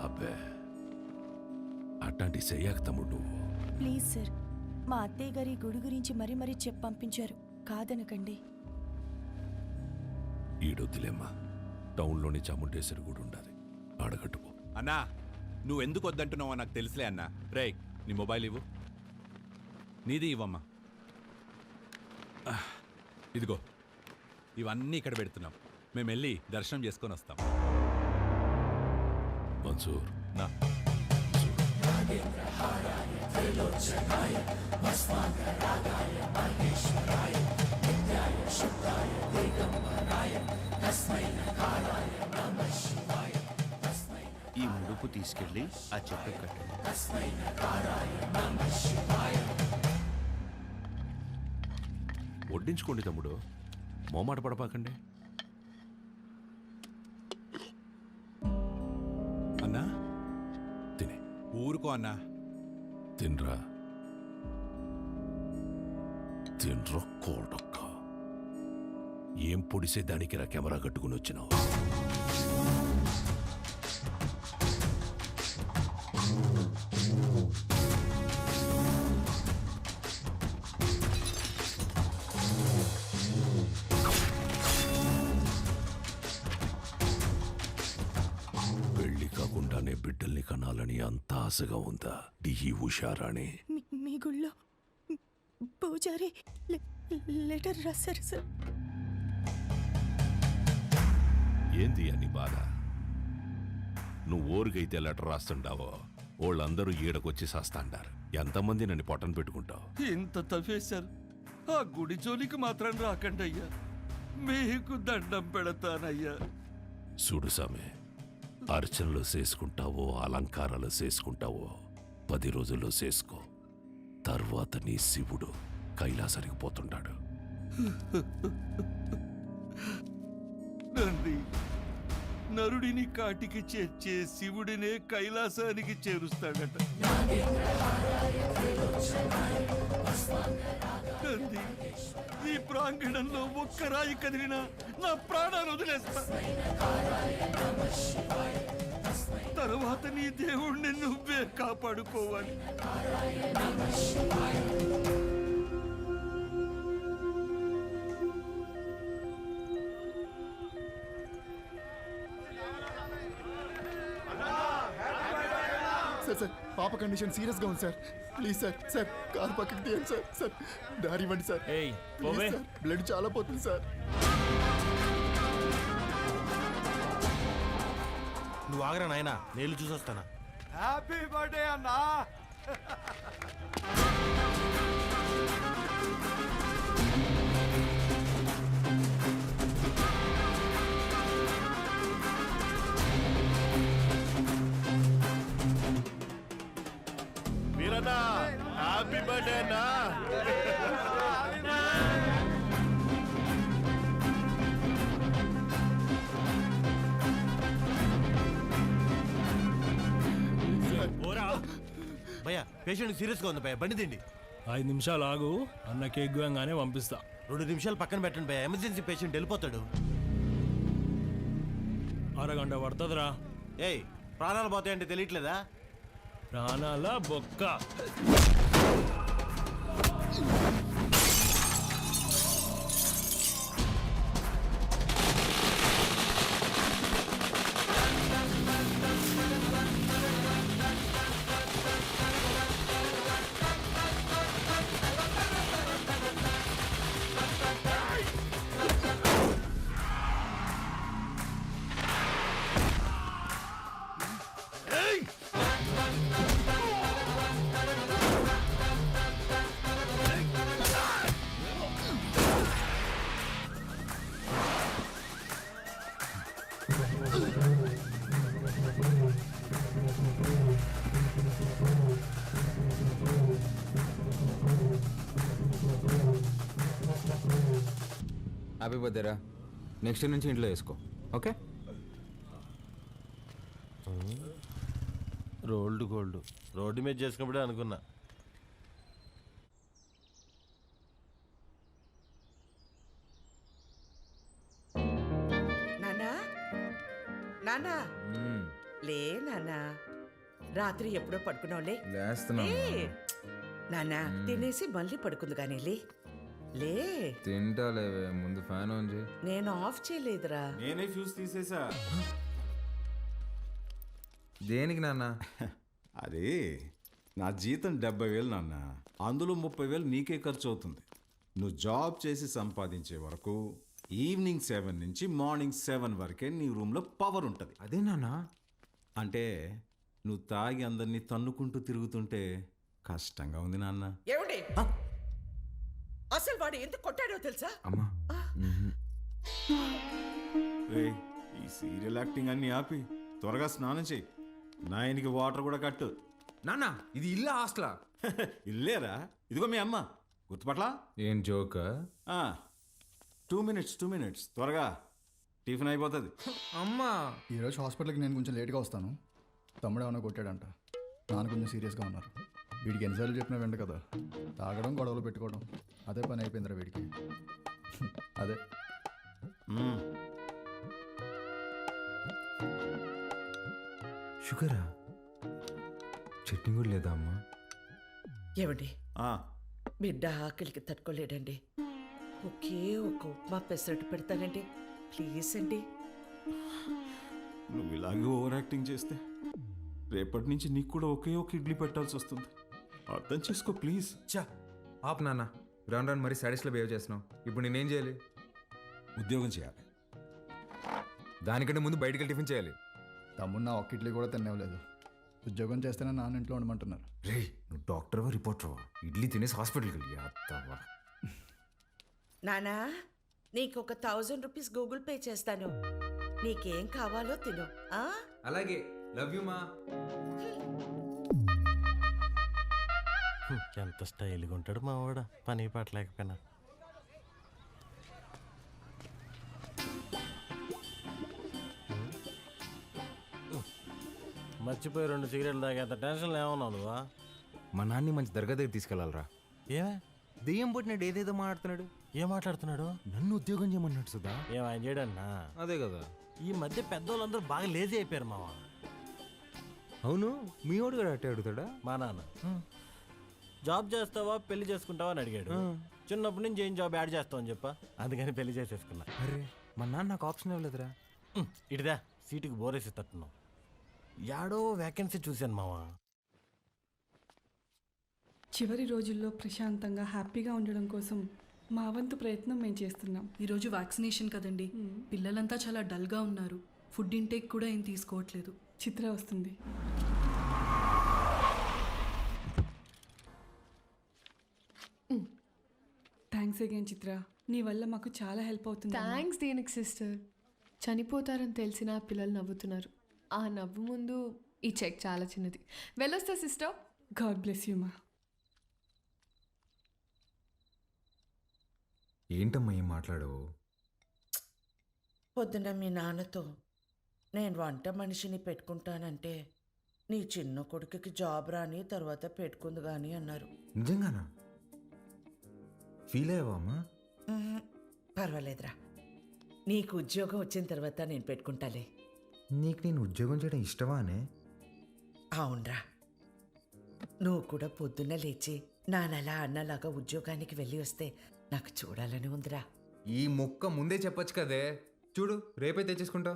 అబ్బే అట్లాంటి చెయ్యక తమ్ముడు నువ్వు. ప్లీజ్ సార్, మా అత్తయ్య గారి గుడి గురించి మరీ మరీ చెప్పి పంపించారు, కాదనకండి. ఈడొద్దులేమ్మా, టౌన్లోని చాముండేశ్వరి గుడి ఉండాలి, ఆడగట్టుపో. అన్నా నువ్వెందుకు వద్దంటున్నావో నాకు తెలుసులే అన్నా. రే నీ మొబైల్ ఇవ్వు. నీది ఇవ్వమ్మా. ఇదిగో ఇవన్నీ ఇక్కడ పెడుతున్నాం. మేము వెళ్ళి దర్శనం చేసుకొని వస్తాం. మన్సూర్ నా ఈ ముడుపు తీసుకెళ్ళి ఆ చెట్టు కట్టు. వడ్డించుకోండి తమ్ముడు, మోమాట పడపాకండి. అన్నా తినే ఊరుకో అన్నా. తినరా, తినరా కోడక్క. ఏం పొడిసే దానికి రా కెమెరా కట్టుకుని వచ్చినావు? పెళ్లి కాకుండానే బిడ్డల్ని కనాలని అంత ఆశగా ఉందా ఈ ఉషారాణి? మీ గుళ్ళో పూజారి లెటర్ రాశారు సార్. ఏంది అని బాధ? నువ్వు ఊరికైతే లెటర్ రాస్తుంటావో వాళ్ళందరూ ఈడకొచ్చి సాస్తాండారు. ఎంతమంది నన్ను పొట్టను పెట్టుకుంటావు? ఇంత తవ్వేశారు, ఆ గుడి జోలికి మాత్రం రాకండి అయ్యా, మీకు దండం పెడతానయ్యా. చూడు సామె, అర్చనలు చేసుకుంటావో అలంకారాలు చేసుకుంటావో 10 రోజుల్లో చేసుకో. తర్వాత నీ శివుడు కైలాసానికి పోతుంటాడు. నంది, నరుడిని కాటికి చేర్చే శివుడినే కైలాసానికి చేరుస్తాడట. నంది, ఈ ప్రాంగణంలో ఒక్క రాయి కదిలినా నా ప్రాణాలు వదిలేస్తా. తరువాత నీ దేవుణ్ణి నువ్వే కాపాడుకోవాలి. సార్ పాప కండిషన్ సీరియస్ గా ఉంది sir. Please sir, sir car పక్కకి తీయండి సార్. సార్ దారి ఇవ్వండి సార్. ప్లీజ్ సార్, బ్లడ్ చాలా పోతుంది సార్. నువ్వు ఆగరా నాయనా, నేను చూసొస్తానా. హ్యాపీ బర్త్డే అన్నా. మీరన్నా హ్యాపీ బర్త్డే అన్నా. భయ్యా, పేషెంట్ సీరియస్ గా ఉంది భయ్యా, బండి తిండి. 5 నిమిషాలు ఆగు, అన్న కేక్ గోయంగానే పంపిస్తా. 2 నిమిషాలు పక్కన పెట్టండి భయ్యా, ఎమర్జెన్సీ పేషెంట్ వెళ్ళిపోతాడు. అరగంట పడుతుందిరా. ఏయ్, ప్రాణాలు పోతాయంటే తెలియట్లేదా? ప్రాణాల బొక్క. హ్యాపీ బర్త్డేరా. నెక్స్ట్ నుంచి ఇంట్లో వేసుకో, ఓకే? రోల్డ్ గోల్డ్ రోడ్డు మీద చేసుకున్నప్పుడే అనుకున్నా. నానా నానా లే నాన్నా రాత్రి ఎప్పుడో పడుకున్నావులే లేస్తున్నా లే నాన్నా తినేసి మళ్ళీ పడుకుంది కానీ లే లే తింటా లేవే ముందు ఫ్యాన్ ఆన్ చేయి. నేను ఆఫ్ చేయలేదురా నేనే ఫ్యూజ్ తీసేసా. దేనికి నాన్న? అది నా జీతం 70,000 నాన్న, అందులో 30,000 నీకే ఖర్చు అవుతుంది. నువ్వు జాబ్ చేసి సంపాదించే వరకు ఈవినింగ్ 7 నుంచి మార్నింగ్ 7 వరకే నీ రూమ్లో పవర్ ఉంటుంది. అదే నాన్న. అంటే నువ్వు తాగి అందరినీ తన్నుకుంటూ తిరుగుతుంటే కష్టంగా ఉంది నాన్న. ఏమండి అసలు వాడు ఎందుకు కొట్టాడో తెలుసా? అమ్మా రేయ్, ఈ సీరియల్ యాక్టింగ్ అన్ని ఆపి త్వరగా స్నానం చేయి. నాయనికి వాటర్ కూడా కట్టు. నాన్న ఇది ఇల్లా హాస్టలా? ఇల్లేరా, ఇదిగో మీ అమ్మ గుర్తుపట్లా? ఏం జోక్? 2 minutes త్వరగా టిఫిన్ అయిపోతుంది. అమ్మా ఈరోజు హాస్పిటల్కి నేను కొంచెం లేట్గా వస్తాను. తమ్ముడు ఏమైనా కొట్టాడంట. నాన్న కొంచెం సీరియస్గా ఉన్నారు. వీడికి ఎన్నిసార్లు చెప్పినా వెంట కదా, తాగడం గొడవలు పెట్టుకోవడం అదే పని అయిపోయిందిరా వీడికి. అదే షుగరా? చట్నీ కూడా లేదా అమ్మా? ఏమండి ఆ, బిడ్డ ఆకలికి తట్టుకోలేడండి. ఒకే ఒక ఉప్మా పెసరట్టు పెడతానండి ప్లీజ్ అండి. నువ్వు ఇలాగే ఓవర్ యాక్టింగ్ చేస్తే రేపటి నుంచి నీకు కూడా ఒకే ఒక ఇడ్లీ పెట్టాల్సి వస్తుంది. అర్థం చేసుకో ప్లీజ్. చా ఆప్ నాన్న, రాను రాను మరి సాడీస్లో బిహేవ్ చేస్తున్నావు. ఇప్పుడు నేనేం చేయాలి? ఉద్యోగం చేయాలి. దానికంటే ముందు బయటికి వెళ్ళి టిఫిన్ చేయాలి. తమ్ముడు నా ఒక్క ఇడ్లీ కూడా తినేవలేదు. ఉద్యోగం చేస్తేనే నాన్న ఇంట్లో ఉండమంటున్నారు. రే నువ్వు డాక్టర్వా రిపోర్టర్వా? ఇడ్లీ తినేసి హాస్పిటల్కి వెళ్ళి అత్తవా. నానా నీకు ఒక 1000 రూపీస్ గూగుల్ పే చేస్తాను. నీకేం కావాలో తిను. ఆ అలాగే, లవ్ యూ మా. ఎంత స్టైల్గా ఉంటాడు మా వాడు, పని పట్టలేకపోయినా. మర్చిపోయి 2 సిగరెట్లు తాగేంత టెన్షన్ ఏమన్నావు నువ్వా? మా నాన్ని మంచి దర్గా దగ్గర తీసుకెళ్ళాలరా. ఏమే దెయ్యం పుట్టినాడు ఏదేదో మాట్లాడుతున్నాడు. ఏం మాట్లాడుతున్నాడు? నన్ను ఉద్యోగం చేయమన్నాడు సుధా. ఏం ఆయన చేయడన్నా? అదే కదా. ఈ మధ్య పెద్దోళ్ళందరూ బాగా లేజీ అయిపోయారు మావా. అవును, మీ వాడు కూడా అట్టే అడుగుతాడా? మా నాన్న జాబ్ చేస్తావా పెళ్లి చేసుకుంటావా అని అడిగాడు. చిన్నప్పటి నుంచి ఏం జాబ్ యాడ్ చేస్తావు అని చెప్పా, అందుకని పెళ్లి చేసేసుకున్నా. అరే మా నాన్న నాకు ఆప్షన్ ఇవ్వలేదురా. ఇటుదా సీటుకి బోరేసి తట్టున్నావు. యాడో వేకెన్సీ చూశాను మావా. చివరి రోజుల్లో ప్రశాంతంగా హ్యాపీగా ఉండడం కోసం మా వంతు ప్రయత్నం మేము చేస్తున్నాం. ఈరోజు వ్యాక్సినేషన్ కదండి, పిల్లలంతా చాలా డల్గా ఉన్నారు. ఫుడ్ ఇంటేక్ కూడా ఏం తీసుకోవట్లేదు. చిత్ర వస్తుంది. థ్యాంక్స్ అగైన్ చిత్ర, నీ వల్ల మాకు చాలా హెల్ప్ అవుతుంది. థ్యాంక్స్ దేనికి సిస్టర్. చనిపోతారని తెలిసిన పిల్లలు నవ్వుతున్నారు. ఆ నవ్వు ముందు ఈ చెక్ చాలా చిన్నది. వెళ్ళొస్తా సిస్టర్. గాడ్ బ్లెస్ యూ మా. ఏంటమ్మా ఏం మాట్లాడవు? పొద్దున మీ నాన్నతో నేను వంట మనిషిని పెట్టుకుంటానంటే నీ చిన్న కొడుకుకి జాబ్ రాని తర్వాత పెట్టుకుంది కానీ అన్నారు. నిజంగానా? ఫీల్ అయ్యావా అమ్మా? పర్వాలేదురా, నీకు ఉద్యోగం వచ్చిన తర్వాత నేను పెట్టుకుంటాలే. నీకు నేను ఉద్యోగం చేయడం ఇష్టమానే? అవునరా, నువ్వు కూడా పొద్దున్న లేచి నానలా అన్నలాగా ఉద్యోగానికి వెళ్ళి వస్తే నాకు చూడాలని ఉందిరా. ఈ మొక్క ముందే చెప్పొచ్చు కదే. చూడు రేపే తెచ్చేసుకుంటా.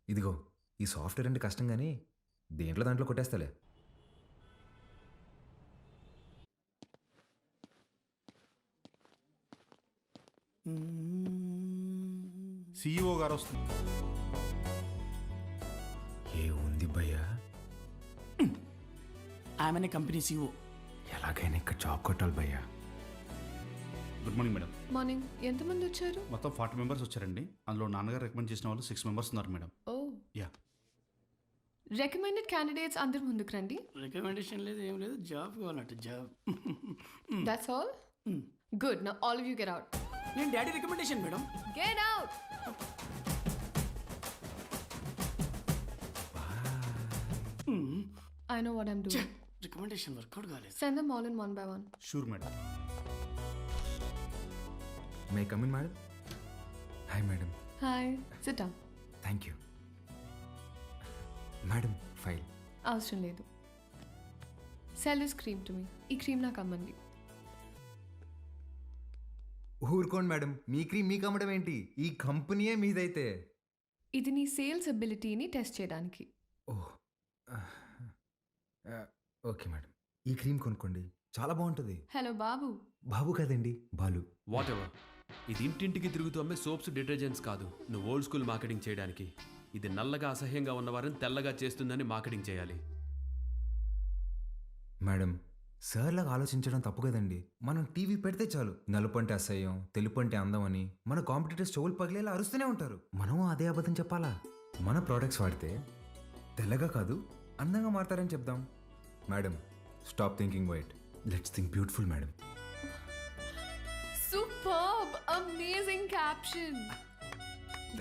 ఇదిగో ఈ సాఫ్ట్వేర్ అంటే కష్టం కానీ దాంట్లో కొట్టేస్తాలే. CEO గారు వస్తుంది. ఏ ఉంది భయ్యా? ఆమెనే కంపెనీ CEO. ఎలాగైనా ఇక్కడ జాబ్ కొట్టాలి భయ్యా. Good morning madam. మార్నింగ్. ఎంతమంది వచ్చారు? మొత్తం 40 మెంబర్స్ వచ్చారండి. అందులో నాన్నగారు రికమెండ్ చేసిన వాళ్ళు 6 మెంబర్స్ ఉన్నారు madam. Oh yeah. Recommended candidates అందరు ముందుకు రండి. రికమెండేషన్ లేదు, ఏం లేదు, జాబ్ కావాలంట job. That's all. Good. Now all of you get out. నేను daddy recommendation madam. Get out. I know what I'm doing. Recommendation work out కాలేదు. Send them all in one by one. Sure madam. May come in madam? Hi madam. Hi. Sit down. Thank you. Madam file. అవసరం లేదు. Sell this cream to me. ఈ cream నాకు అమ్మండి. ఊరుకోండి madam, మీ cream మీకు అమ్మడం ఏంటి? ఈ కంపెనీయే మీదైతే. ఇది నీ సేల్స్ అబిలిటీని టెస్ట్ చేయడానికి. ఓహ్ ఓకే మేడం, ఈ క్రీమ్ కొనుక్కోండి, చాలా బాగుంటుంది. హలో బాబు. బాబు కాదండి, బాలు. What ever. ఇది ఇంటింటికి తిరుగుతూ అమ్మే సోప్స్ డిటర్జెంట్స్ కాదు. నువ్వు ఓల్డ్ స్కూల్ మార్కెటింగ్ చేయడానికి. ఇది నల్లగా అసహ్యంగా ఉన్నవారిని తెల్లగా చేస్తుందని మార్కెటింగ్ చేయాలి. మేడం, సార్లాగా ఆలోచించడం తప్పు కదండి. మనం టీవీ పెడితే చాలు నలుపు అంటే అసహ్యం, తెలుపు అంటే అందం అని మన కాంపిటీటర్స్ చెవులు పగిలేలా అరుస్తూనే ఉంటారు. మనం అదే అబద్ధం చెప్పాలా? మన ప్రోడక్ట్స్ వాడితే తెల్లగా కాదు అందంగా మారతారని చెప్దాం. Madam, stop thinking white, let's think beautiful madam. Superb! Amazing caption!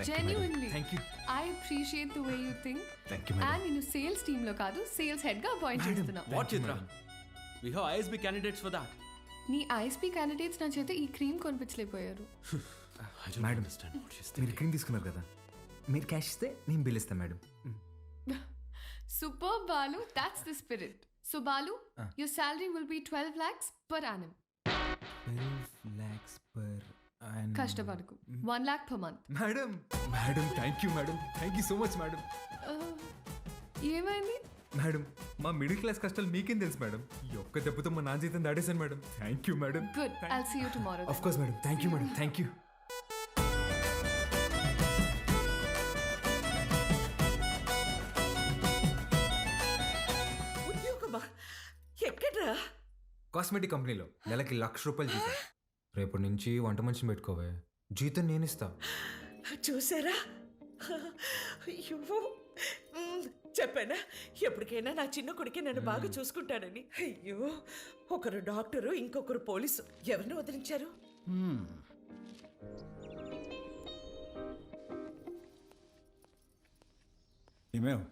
Genuinely. Thank you. I appreciate the way you think. Thank you madam. And నేను సేల్స్ టీమ్ లో కాదు, సేల్స్ హెడ్ గా అపాయింట్ చేస్తున్నా. What Chitra? We have ISB candidates for that. నీ ISP candidates నా చేత ఈ cream కొనిపించలేకపోయారు. మేడం, మీరు క్రీమ్ తీసుకున్నారు కదా, మీరు క్యాష్ ఇస్తే నేను బిల్ ఇస్తాను మేడం. Superb, Balu. That's the spirit. So Balu, your salary will be 12 lakhs per annum. 12 lakhs per annum. కష్టపడకు. 1 lakh per month. Madam, madam thank you madam, thank you so much madam. ఏమైంది? Madam, మా middle class కష్టాలు మీకేం తెలుసు madam. ఈ ఒక్క దెబ్బతో మా నాన్న జీతం దాడేశాను madam. Thank you madam. Good. I'll see you tomorrow. Of course madam, thank you madam, thank you. ఉద్యోగమా? ఎక్కడ్రా? కాస్మెటిక్ కంపెనీలో నెలకి ₹1,00,000 జీతం. రేపటి నుంచి వంట మనిషిని పెట్టుకోవే, జీతం నేను ఇస్తా. చూసారా? అయ్యో, చెప్పానా ఎప్పటికైనా నా చిన్న కొడుకే నన్ను బాగా చూసుకుంటాడని. అయ్యో, ఒకరు డాక్టరు, ఇంకొకరు పోలీసు. ఎవరిని వదిలించారు? ఏమేవ్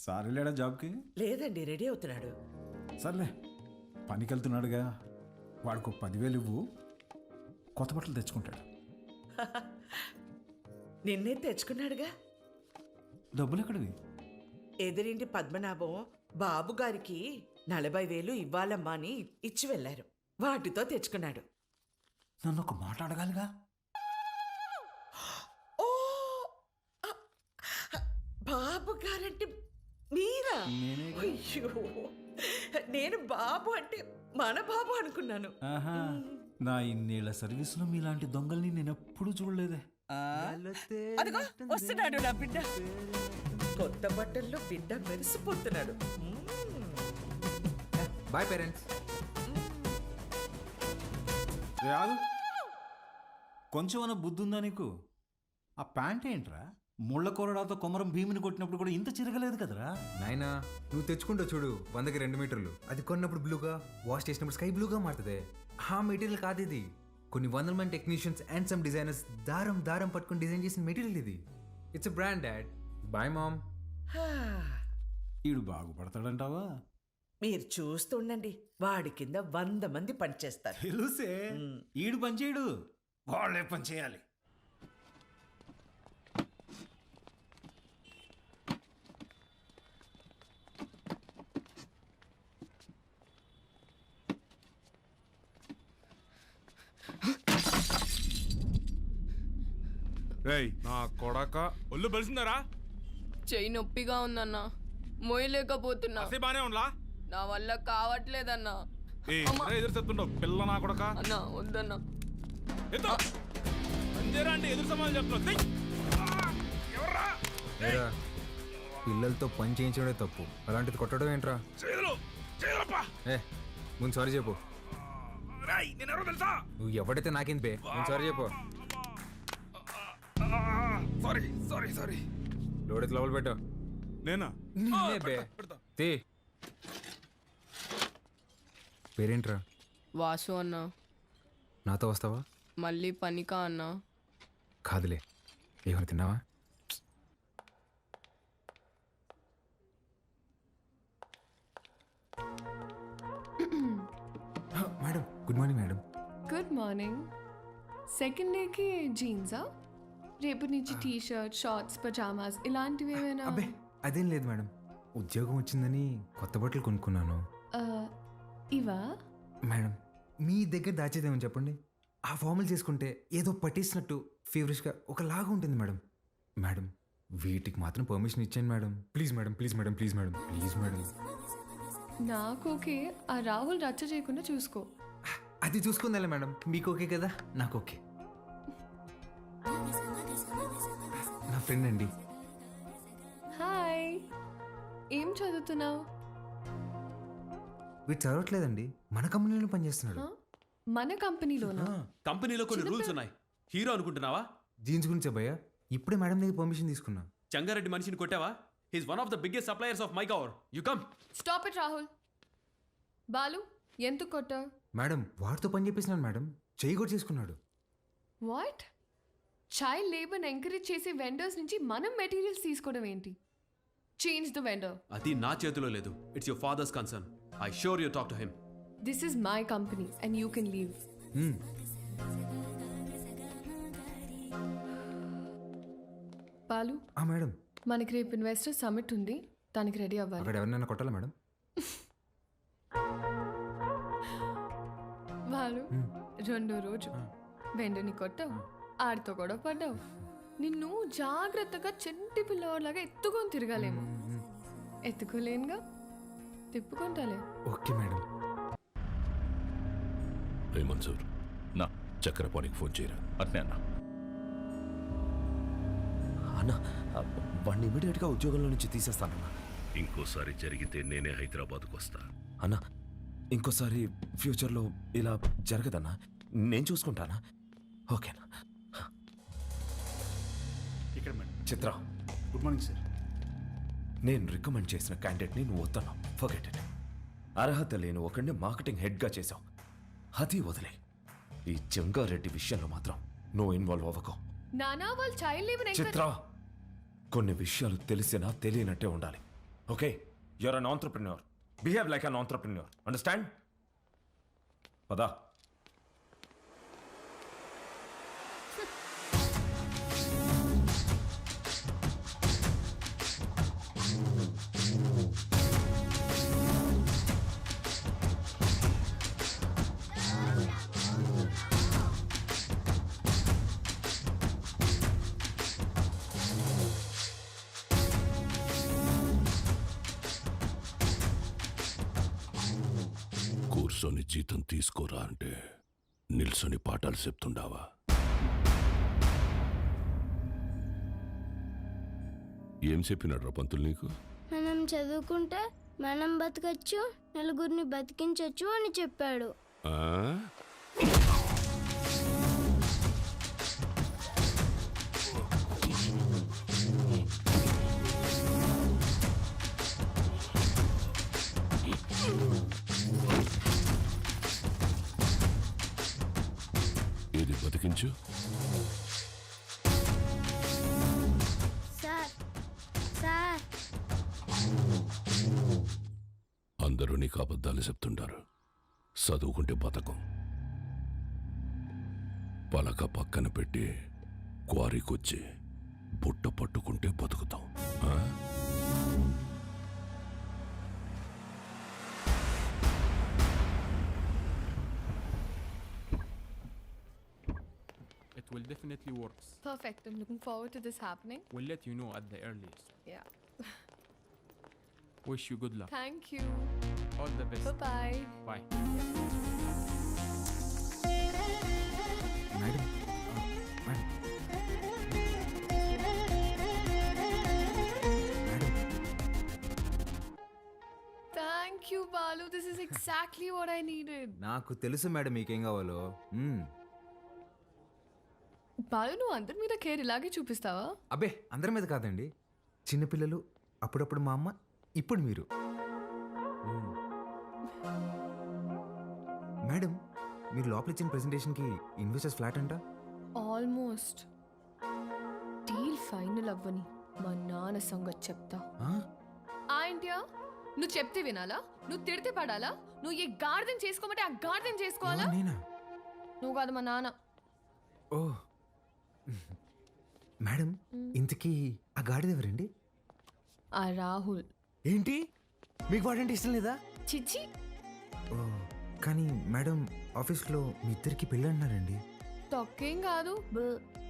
సార్ వెళ్ళాడా జాబ్కి? లేదండి, రెడీ అవుతున్నాడు. సర్లే, పనికి వెళ్తున్నాడుగా, వాడికి 10,000 ఇవ్వు, కొత్త బట్టలు తెచ్చుకుంటాడు. నిన్నే తెచ్చుకున్నాడుగా. డబ్బులు ఎక్కడివి? ఎదురింటి పద్మనాభం బాబు గారికి 40,000 ఇవ్వాలమ్మా అని ఇచ్చి వెళ్ళారు. వాటితో తెచ్చుకున్నాడు. నన్ను ఒక మాట అడగాలిగా. ఓ, బాబు గారంటే మీరా? అయ్యో, నేను బాబు అంటే మన బాబు అనుకున్నాను. నా ఇన్నేళ్ల సర్వీసులో మీలాంటి దొంగల్ని నేను ఎప్పుడూ చూడలేదే. అదిగో వస్తున్నాడు నా బిడ్డ. కొత్త బట్టల్లో బిడ్డ మెరిసిపోతున్నాడు. Boy parents. కొంచెం అన్న బుద్ధి ఉందా నీకు? ఆ ప్యాంట్ ఏంట్రా? ముళ్ళ కొరడాతో కొమరం భీమిని కొట్టినప్పుడు కూడా ఇంత చిరగలేదు కదరా. నాయనా, నువ్వు తెచ్చుకుంటావు చూడు 100కి 2 మీటర్లు. అది కొన్నప్పుడు బ్లూగా, వాష్ చేసినప్పుడు స్కై బ్లూగా మారుతుంది. ఆ మెటీరియల్ కాదు ఇది. కొన్ని 100 మంది టెక్నీషియన్స్ అండ్ సమ్ డిజైనర్స్ దారం దారం పట్టుకుని డిజైన్ చేసిన మెటీరియల్ ఇది. It's a brand dad. Bye mom. ఈడు బాగుపడతాడంటావా? మీరు చూస్తుండండి, వాడి కింద 100 మంది పనిచేస్తారు. తెలుసే, ఈడు పని చేయడు, వాళ్ళే పని చేయాలి. రేయ్ నా కొడక, ఒళ్ళు బలిసిందరా? చెయ్యి నొప్పిగా ఉందన్నా, మోయలేకపోతున్నా. బానే ఉండలా? నా వల్ల కావట్లేదన్నా. ఎదురు చెప్తుండవు పిల్ల నా కొడక. అన్నా వద్దన్నా. అంటే ఎదురు సమాధానం చెప్తున్నావు. పిల్లలతో పని చేయించడే తప్పు, అలాంటిది కొట్టడం ఏంట్రా? ఏ ముందు సారీ చెప్పు. నువ్వు ఎవడైతే నాకేంది బే, ముందు సారీ చెప్పు. సారీ లోడెత్తి లోపల పెట్టు. నేనా? బే తీ. పేరేంట్రా? వాసు అన్నా. నాతో వస్తావా? మళ్ళీ పనికా అన్నా? కాదులే, ఏమైనా తిన్నావా? Madam, good morning madam. Good morning. Second డేకి జీన్సా? రేపటి నుంచి టీ షర్ట్, షార్ట్స్, పజామాస్ ఇలాంటివి ఏమైనా? అబ్బే అదేం లేదు మేడం, ఉద్యోగం వచ్చిందని కొత్త బట్టలు కొనుక్కున్నాను. ఇవా? మేడం మీ దగ్గర దాచేదేమని చెప్పండి. ఆ ఫార్మల్ చేసుకుంటే ఏదో పట్టేసినట్టు ఫీవరిష్గా ఒకలాగా ఉంటుంది మేడం. మేడం వీటికి మాత్రం పర్మిషన్ ఇచ్చాను madam. Please madam, please madam, please madam, please madam. నాకు ఓకే, ఆ రాహుల్ రచ్చ చేయకుండా చూసుకో. అది చూసుకుందా మేడం, మీకు ఓకే కదా, నాకు ఓకే. నా ఫ్రెండ్ అండి. హాయ్, ఏం చదువుతున్నావు? వీడు చదవట్లేదండి, మన కంపెనీలో పనిచేస్తున్నాడు. మన కంపెనీలోనా? కంపెనీలో కొన్ని రూల్స్ ఉన్నాయి. హీరో అనుకుంటున్నావా? జీన్స్ గురించి భయ్యా ఇప్పుడే మేడం దగ్గర పర్మిషన్ తీసుకున్నా. చంగారెడ్డి మనిషిని కొట్టావా? He's one of the biggest suppliers of my cover. You come. Stop it Rahul. Balu, ఎందుకు కొట్టావు? మేడం వాడితో పని చేపిస్తున్నాను మేడం, చెయ్యి కూడా చేసుకున్నాడు. వాట్? చైల్డ్ లేబర్ ఎంకరేజ్ చేసే వెండర్స్ నుంచి మనం మెటీరియల్స్ తీసుకోవడం ఏంటి? Change the vendor. అది నా చేతిలో లేదు. It's your father's concern. I sure you talk to him. This is my company and you can leave. Balu, madam మనకి రేపు ఇన్వెస్టర్ సమిట్ ఉంది, దానికి రెడీ అవ్వాలి. అక్కడ ఎవరినైనా కొట్టాలా మేడం? బాలు, రెండో రోజు వెండని కొట్టావు, ఆడితో గొడవ పడ్డావు. నిన్ను జాగ్రత్తగా చెంటి పిల్లవాడిలాగా ఎత్తుకొని తిరగాలేమో. ఎత్తుకోలేనుగా, తిప్పుకుంటాలే. Okay madam. రే మన్సూర్, నా చక్రపాణికి ఫోన్ చేయరా. అట్నే అన్న. అన్న వాడిని ఇమీడియట్గా ఉద్యోగంలో నుంచి తీసేస్తానన్నా. ఇంకోసారి జరిగితే నేనే హైదరాబాద్కు వస్తా అన్నా. ఇంకోసారి ఫ్యూచర్లో ఇలా జరగదన్నా, నేను చూసుకుంటానా? ఓకేనా? ఇక్కడ మేడం. చిత్ర, గుడ్ మార్నింగ్ సార్. నేను రికమెండ్ చేసిన క్యాండిడేట్ని నువ్వు వద్దన్నా. Forget it. అర్హత లేని ఒకడిని మార్కెటింగ్ హెడ్గా చేశావు, అది వదిలే. ఈ జంగారెడ్డి విషయంలో మాత్రం నువ్వు ఇన్వాల్వ్ అవ్వకు. నానా, వాళ్ళు చైల్డ్ లేబర్ చిత్ర, కొన్ని విషయాలు తెలిసినా తెలియనట్టే ఉండాలి. Okay, you're an entrepreneur. Behave like an entrepreneur. Understand? పదా. కూర్చొని జీతం తీసుకోరా అంటే నిల్సొని పాఠాలు చెప్తుండావా? ఏం చెప్పినాడు పంతులు నీకు? మనం చదువుకుంటే మనం బతకచ్చు, నలుగురిని బతికించచ్చు అని చెప్పాడు. ఏది బతికించు? సార్ సార్, అందరూ నీకు అబద్ధాలు చెప్తుంటారు. చదువుకుంటే బతకం. పలక పక్కన పెట్టి క్వారీకొచ్చి బుట్ట పట్టుకుంటే బతుకుతాం. It will definitely work. Perfect. I'm looking forward to this happening. We'll let you know at the earliest. Yeah. Wish you good luck. Thank you. All the best. Bye-bye. Bye. Madam madam madam Thank you, Balu. This is exactly what I needed. నాకు తెలుసు madam మీకేం కావాలో. బాలు, నువ్వు అందరి మీద care ఇలాగే చూపిస్తావా? అబ్బే అందరి మీద కాదండి, చిన్నపిల్లలు, అప్పుడప్పుడు మా అమ్మ, ఇప్పుడు మీరు. మేడం మీరు లోపల ఇచ్చిన ప్రెజెంటేషన్కి ఇన్వెస్టర్స్ ఫ్లాట్ అంట. ఆల్మోస్ట్. డీల్ ఫైనల్ అవ్వని మా నాన్న సంగతి చెప్తా. ఆ ఇండియా, నువ్వు చెప్తే వినాలా? నువ్వు తిడితే పడాలా? నువ్వు ఏ గార్డెన్ చేసుకోమంటే ఆ గార్డెన్ చేసుకోవాలా? నేనా? నువ్వు కాదు, మా నాన్న. ఓ మేడం, ఇంతకీ ఆ గాడిద ఎవరండి? ఆ రాహుల్. ఏంటి మీకు వాడంటే ఇష్టం లేదా? చిచ్చి. ఓ, కానీ మేడం ఆఫీస్లో మీ ఇద్దరికి పెళ్ళి అంటున్నారండి. తొక్కేం కాదు.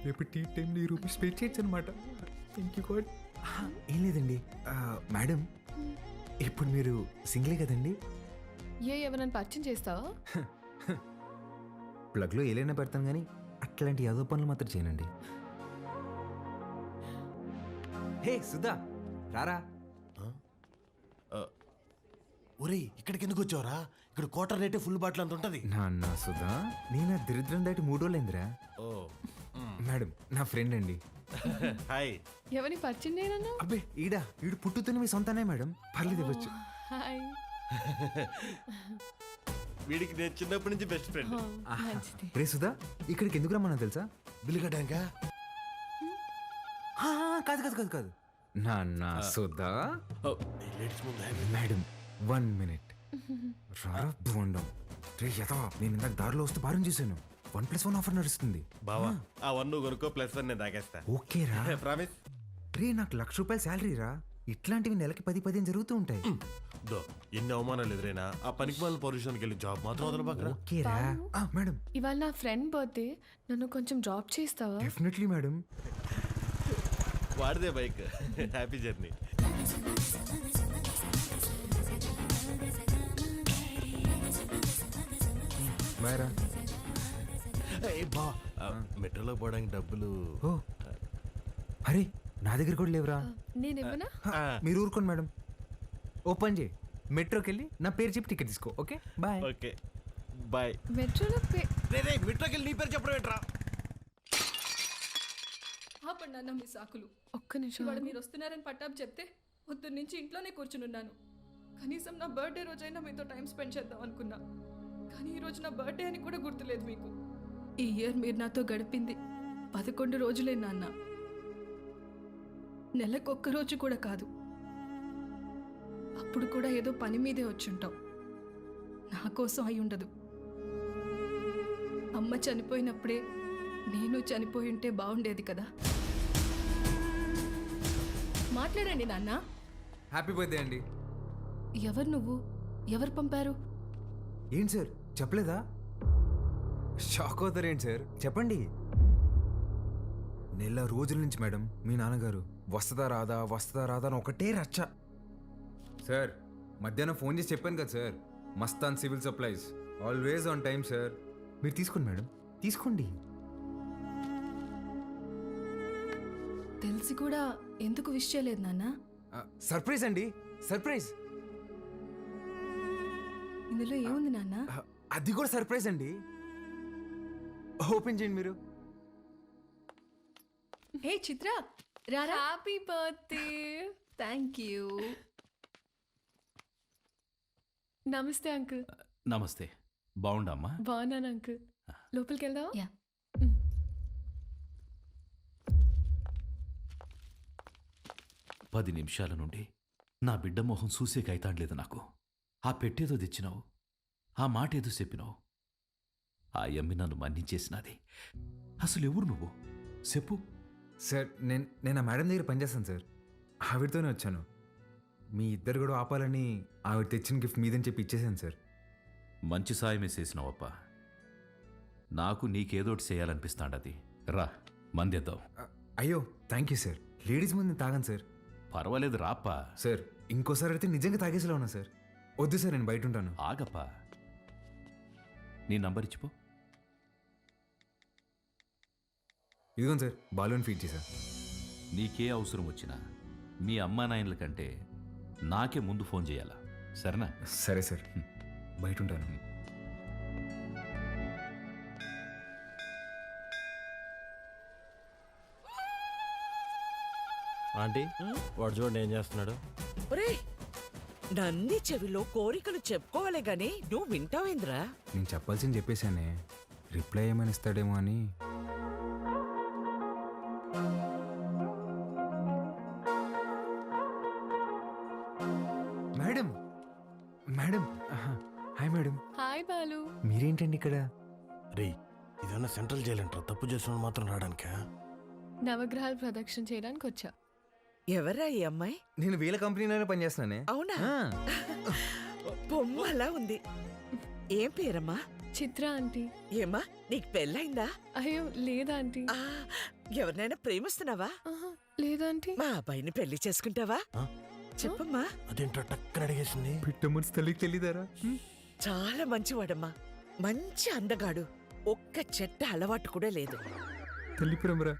రేపు టీ టైంలో ఈ రూపీస్ పే చేయొచ్చు అనమాట. Thank you God. ఏం లేదండి మేడం, ఇప్పుడు మీరు సింగిలే కదండి? ఎవరైనా పరిచయం చేస్తావా? ప్లగ్లో ఏలైనా పెడతాను కానీ అట్లాంటి యాదో పనులు మాత్రం చేయనండి. హే సుధా, రారా. ఒరేయ్, ఇక్కడికి ఎందుకు వచ్చావురా? ఇక్కడ క్వార్టర్ రేటే ఫుల్ బాటిల్ అంత ఉంటుంది. నాన్న సుధా, నేను ఆ దరిద్రం దాటి 3 రోజులైందిరా. ఓ మేడం నా ఫ్రెండ్ అండి. హాయ్. ఎవరిని పరిచయం చేయనన్నా? అబ్బే ఈడు పుట్టుతున్న మీ సొంతనే మేడం, పర్లేదు ఇవ్వచ్చు. హాయ్. వీడికి నేను చిన్నప్పటి నుంచి బెస్ట్ ఫ్రెండ్. మంచిది. రే సుధా, ఇక్కడికి ఎందుకు రమ్మన్నా తెలుసా? బిల్లు కట్టాక. కాదు కాదు కాదు కాదు నాన్న సుధా. Madam 1 minute. రారా బోండం. రే యథా, నేను ఇందాక దారిలో వస్తూ భారం చేశాను. 1+1 ఆఫర్ నడుస్తుంది. బావా ఆ 1 నువ్వు కొనుక్కో, +1 నేను తాగేస్తా. ఓకే రా. ప్రామిస్. రే నాకు ₹1,00,000 శాలరీ రా. ఇట్లాంటివి నెలకి 10-15 జరుగుతూ ఉంటాయి. ఎన్ని అవమానాలు ఎదురైనా ఆ పనికి వాళ్ళ పొజిషన్కి వెళ్ళి జాబ్ మాత్రం వదలబాకరా. ఓకే రా. మేడం ఇవాళ నా ఫ్రెండ్ బర్త్డే, నన్ను కొంచెం డ్రాప్ చేస్తావా? Definitely madam. వాడిదే బైక్. Happy journey. బాయ్ రా. బా మెట్రోలో పోవడానికి డబ్బులు. ఓ అరే, నా దగ్గర కూడా లేవురా. నేను ఇవ్వనా? మీరు ఊరుకోండి మేడం. ఓపెన్ చేయి, మెట్రోకి వెళ్ళి నా పేరు చెప్పి టికెట్ తీసుకో. Okay bye. Okay bye. మెట్రోలో మెట్రోకి వెళ్ళి నీ పేరు చెప్పడం ఏంట్రా? ఆపండి మీ సాకులు. ఒక్క నిమిషం. ఇవాళ మీరు వస్తున్నారని పట్టాపు చెప్తే పొద్దున్న నుంచి ఇంట్లోనే కూర్చునున్నాను. కనీసం నా బర్త్డే రోజైనా మీతో టైం స్పెండ్ చేద్దాం అనుకున్నా, కానీ ఈరోజు నా బర్త్డే అని కూడా గుర్తులేదు మీకు. ఈ ఇయర్ మీరు నాతో గడిపింది 11 రోజులే నాన్న. నెలకొక్క రోజు కూడా కాదు. అప్పుడు కూడా ఏదో పని మీదే వచ్చుంటాం. నా కోసం అయి ఉండదు. అమ్మ చనిపోయినప్పుడే నేను చనిపోయి ఉంటే బాగుండేది కదా. మాట్లాడండి నాన్న. హ్యాపీ బర్త్డే అండి. ఎవరు నువ్వు? ఎవరు పంపారు? ఏంటి సార్ చెప్పలేదా? షాక్ అవుతారు ఏంటి సార్, చెప్పండి. నెల రోజుల నుంచి మేడం మీ నాన్నగారు వస్తుందా రాదా అని ఒకటే రచ్చ. సార్ మధ్యాహ్నం ఫోన్ చేసి చెప్పాను కదా sir, Mastan civil supplies, always on time sir. మీరు తీసుకోండి మేడం, తీసుకోండి. తెలిసి కూడా ఎందుకు విష్ చేయలేదు నాన్న? సర్ప్రైజ్ అండి, సర్ప్రైజ్. ఇందులో ఏముంది నాన్న? అది కూడా సర్ప్రైజ్ అండి. ఓపెన్ చేయండి మీరు. హే చిత్ర, రారా. Happy birthday. Thank you. నమస్తే అంకుల్. నమస్తే. బాగుండమ్మా? బాగున్నాను అంకుల్. లోపలికి వెళ్దాం. యా. 10 నిమిషాల నుండి నా బిడ్డ మొహం చూసే కైతాడలేదు నాకు. ఆ పెట్టేదో తెచ్చినావు, ఆ మాట ఏదో చెప్పినావు. ఆ యమ్మి నన్ను మన్నించేసినది. అసలు ఎవరు నువ్వు చెప్పు. సార్ నేను ఆ మేడం దగ్గర పనిచేస్తాను సార్, ఆవిడతోనే వచ్చాను. మీ ఇద్దరు కూడా ఆపాలని ఆవిడ తెచ్చిన గిఫ్ట్ మీదని చెప్పి ఇచ్చేసాను సార్. మంచి సాయమే చేసినావప్ప. నాకు నీకేదోటి చేయాలనిపిస్తాండది. రా మందేద్దాం. అయ్యో థ్యాంక్ యూ సార్. లేడీస్ ముందు తాగాను సార్. పర్వాలేదు రాప్పా. సార్ ఇంకోసారి అయితే నిజంగా తాగేసేలా ఉన్నా సార్. వద్దు సార్, నేను బయట ఉంటాను. ఆగప్పా, నీ నంబర్ ఇచ్చిపో. ఇదిగోండి సార్, బాలూన్ ఫీడ్ చేశా. నీకే అవసరం వచ్చినా మీ అమ్మా నాయనల కంటే నాకే ముందు ఫోన్ చేయాలా, సరేనా? సరే సార్, బయట ఉంటాను. ఆంటీ, వాడు చూడండి ఏం చేస్తున్నాడు. ఒరే, నంది చెవిలో కోరికలు చెప్పుకోవాలి గాని నువ్వు వింటావేంద్రా? నేను చెప్పాల్సింది చెప్పేశానే, రిప్లై ఏమని ఇస్తాడేమో అని. Madam madam hi madam. Hi Balu. మీరేంటండి ఇక్కడ? రే, ఇదన్నా సెంట్రల్ జైలు అంటారా? తప్పు చేసిన మాత్రం రావడానికా? నవగ్రహాలు ప్రదక్షిణ చేయడానికి వచ్చా. ఎవరా ఈ అమ్మాయి? నేను వీళ్ళ కంపెనీలోనే పనిచేస్తున్నానే. అవునా? బొమ్మలా ఉంది. ఏం పేరమ్మా? చిత్ర ఆంటీ. ఏమా నీకు పెళ్ళైందా? అయ్యో లేదా ఆంటీ. ఎవరినైనా ప్రేమిస్తున్నావా? లేదా ఆంటీ. మా అబ్బాయిని పెళ్లి చేసుకుంటావా? చెప్పమ్మా. అదేంటో టక్కన అడిగేసింది. పిట్ట మనసు తల్లికి తెలీదారా? చాలా మంచివాడమ్మా, మంచి అందగాడు, ఒక్క చెట్ట అలవాటు కూడా లేదు. తల్లి ప్రేమరా.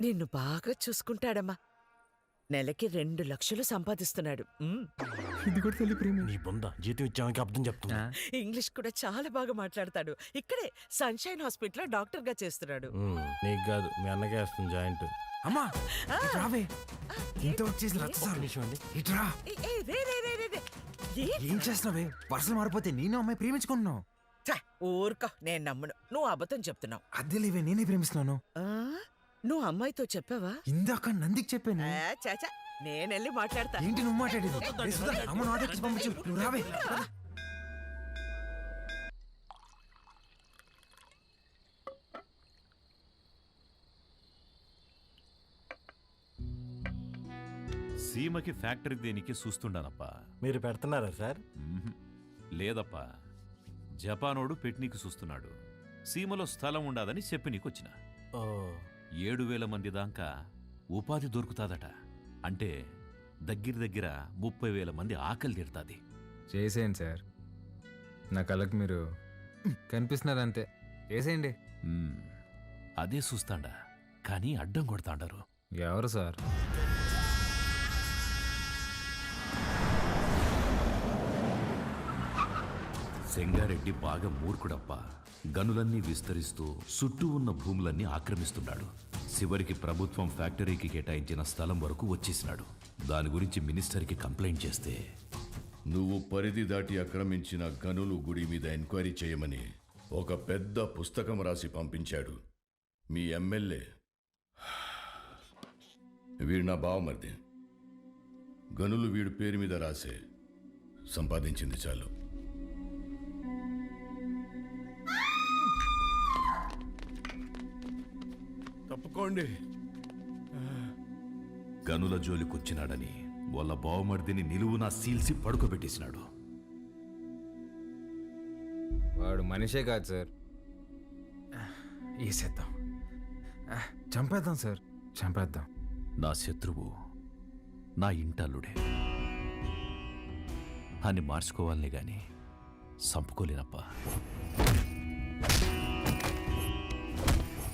నిన్ను బాగా చూసుకుంటాడమ్మా. నెలకి 2 లక్షలు సంపాదిస్తున్నాడు. ఇది కూడా తల్లి ప్రేమ. నీ బొంద జీతం ఇచ్చామని అర్థం చెప్తున్నా. ఇంగ్లీష్ కూడా చాలా బాగా మాట్లాడతాడు. ఇక్కడే సన్షైన్ హాస్పిటల్లో డాక్టర్ గా చేస్తున్నాడు. నీకు కాదు, మీ అన్నకే వస్తుంది జాయింట్. అమ్మా రావే, ఇంత వచ్చేసి ఇట్రా. ఏం చేస్తున్నావే? పర్సలు మారిపోతే నేను అమ్మాయి ప్రేమించుకుంటున్నావు. ఊరుకో, నేను నమ్మను. నువ్వు అబద్ధం చెప్తున్నావు. అద్దె లేవే, నేనే ప్రేమిస్తున్నాను. నువ్వు అమ్మాయితో చెప్పావా? ఇందాక నందికి చెప్పాను. చాచా, నేనెళ్ళి మాట్లాడతా. ఏంటి నువ్వు మాట్లాడేది? అమ్మ నాటకి పంపించు. నువ్వు రావే. సీమకి ఫ్యాక్టరీ దేనికి చూస్తుండానప్పా. మీరు పెడుతున్నారా సార్? లేదప్పా, జపానోడు పెట్నీకి చూస్తున్నాడు. సీమలో స్థలం ఉండదని చెప్పి నీకొచ్చిన. 7,000 మంది దాకా ఉపాధి దొరుకుతాదట. అంటే దగ్గర 30,000 మంది ఆకలి తీరుతాది. చేసేయండి సార్, నా కళ్ళకి మీరు కనిపిస్తున్నారంతే. చేసేయండి. అదే చూస్తాండా, కానీ అడ్డం కొడతాండారు. ఎవరు సార్? సెంగారెడ్డి బాగా మూర్ఖుడప్పా. గనులన్నీ విస్తరిస్తూ చుట్టూ ఉన్న భూములన్నీ ఆక్రమిస్తున్నాడు. చివరికి ప్రభుత్వం ఫ్యాక్టరీకి కేటాయించిన స్థలం వరకు వచ్చేసినాడు. దాని గురించి మినిస్టర్కి కంప్లైంట్ చేస్తే, నువ్వు పరిధి దాటి ఆక్రమించిన గనులు గుడి మీద ఎంక్వైరీ చేయమని ఒక పెద్ద పుస్తకం రాసి పంపించాడు మీ ఎమ్మెల్యే. వీడు నా బావమరిది. గనులు వీడి పేరు మీద రాసే, సంపాదించింది చాలు. తప్పుకోండి. గనుల జోలికొచ్చినాడని వాళ్ళ బావమర్దిని నిలువునా సీల్సి పడుకోబెట్టేసినాడు. వాడు మనిషే కాదు సార్. వేసేద్దాం, చంపేద్దాం సార్, చంపేద్దాం. నా శత్రువు నా ఇంటల్లుడే అని మార్చుకోవాలనే గాని చంపుకోలేనప్పా.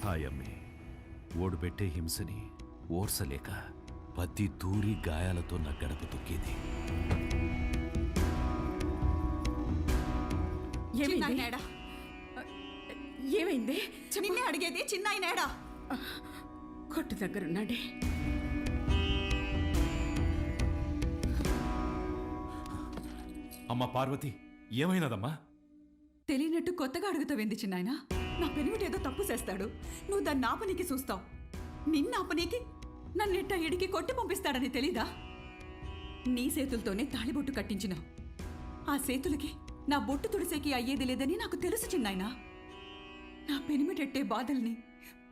హాయమ్మి ఓడు పెట్టే హింసని ఓర్సలేక పత్తి దూరి గాయాలతో నా గడప తొక్కేది. ఏమైంది? నిన్నే అడిగేది. చిన్నాయనేడా? కొట్టు దగ్గరున్నాడే. అమ్మా పార్వతి, ఏమైనదమ్మా? తెలియనట్టు కొత్తగా అడుగుతావేంది చిన్నాయన? నా పెనిమిటి ఏదో తప్పు చేస్తాడు, నువ్వు దాన్ని ఆపనీకి చూస్తావు. నిన్న ఆపనీకి నన్నెట్ట ఇడికి కొట్టి పంపిస్తాడని తెలీదా? నీ చేతులతోనే తాళిబొట్టు కట్టించినావు. ఆ చేతులకి నా బొట్టు తుడిసేకి అయ్యేది లేదని నాకు తెలుసు చిన్నాయన. నా పెనిమిటెట్టే బాధల్ని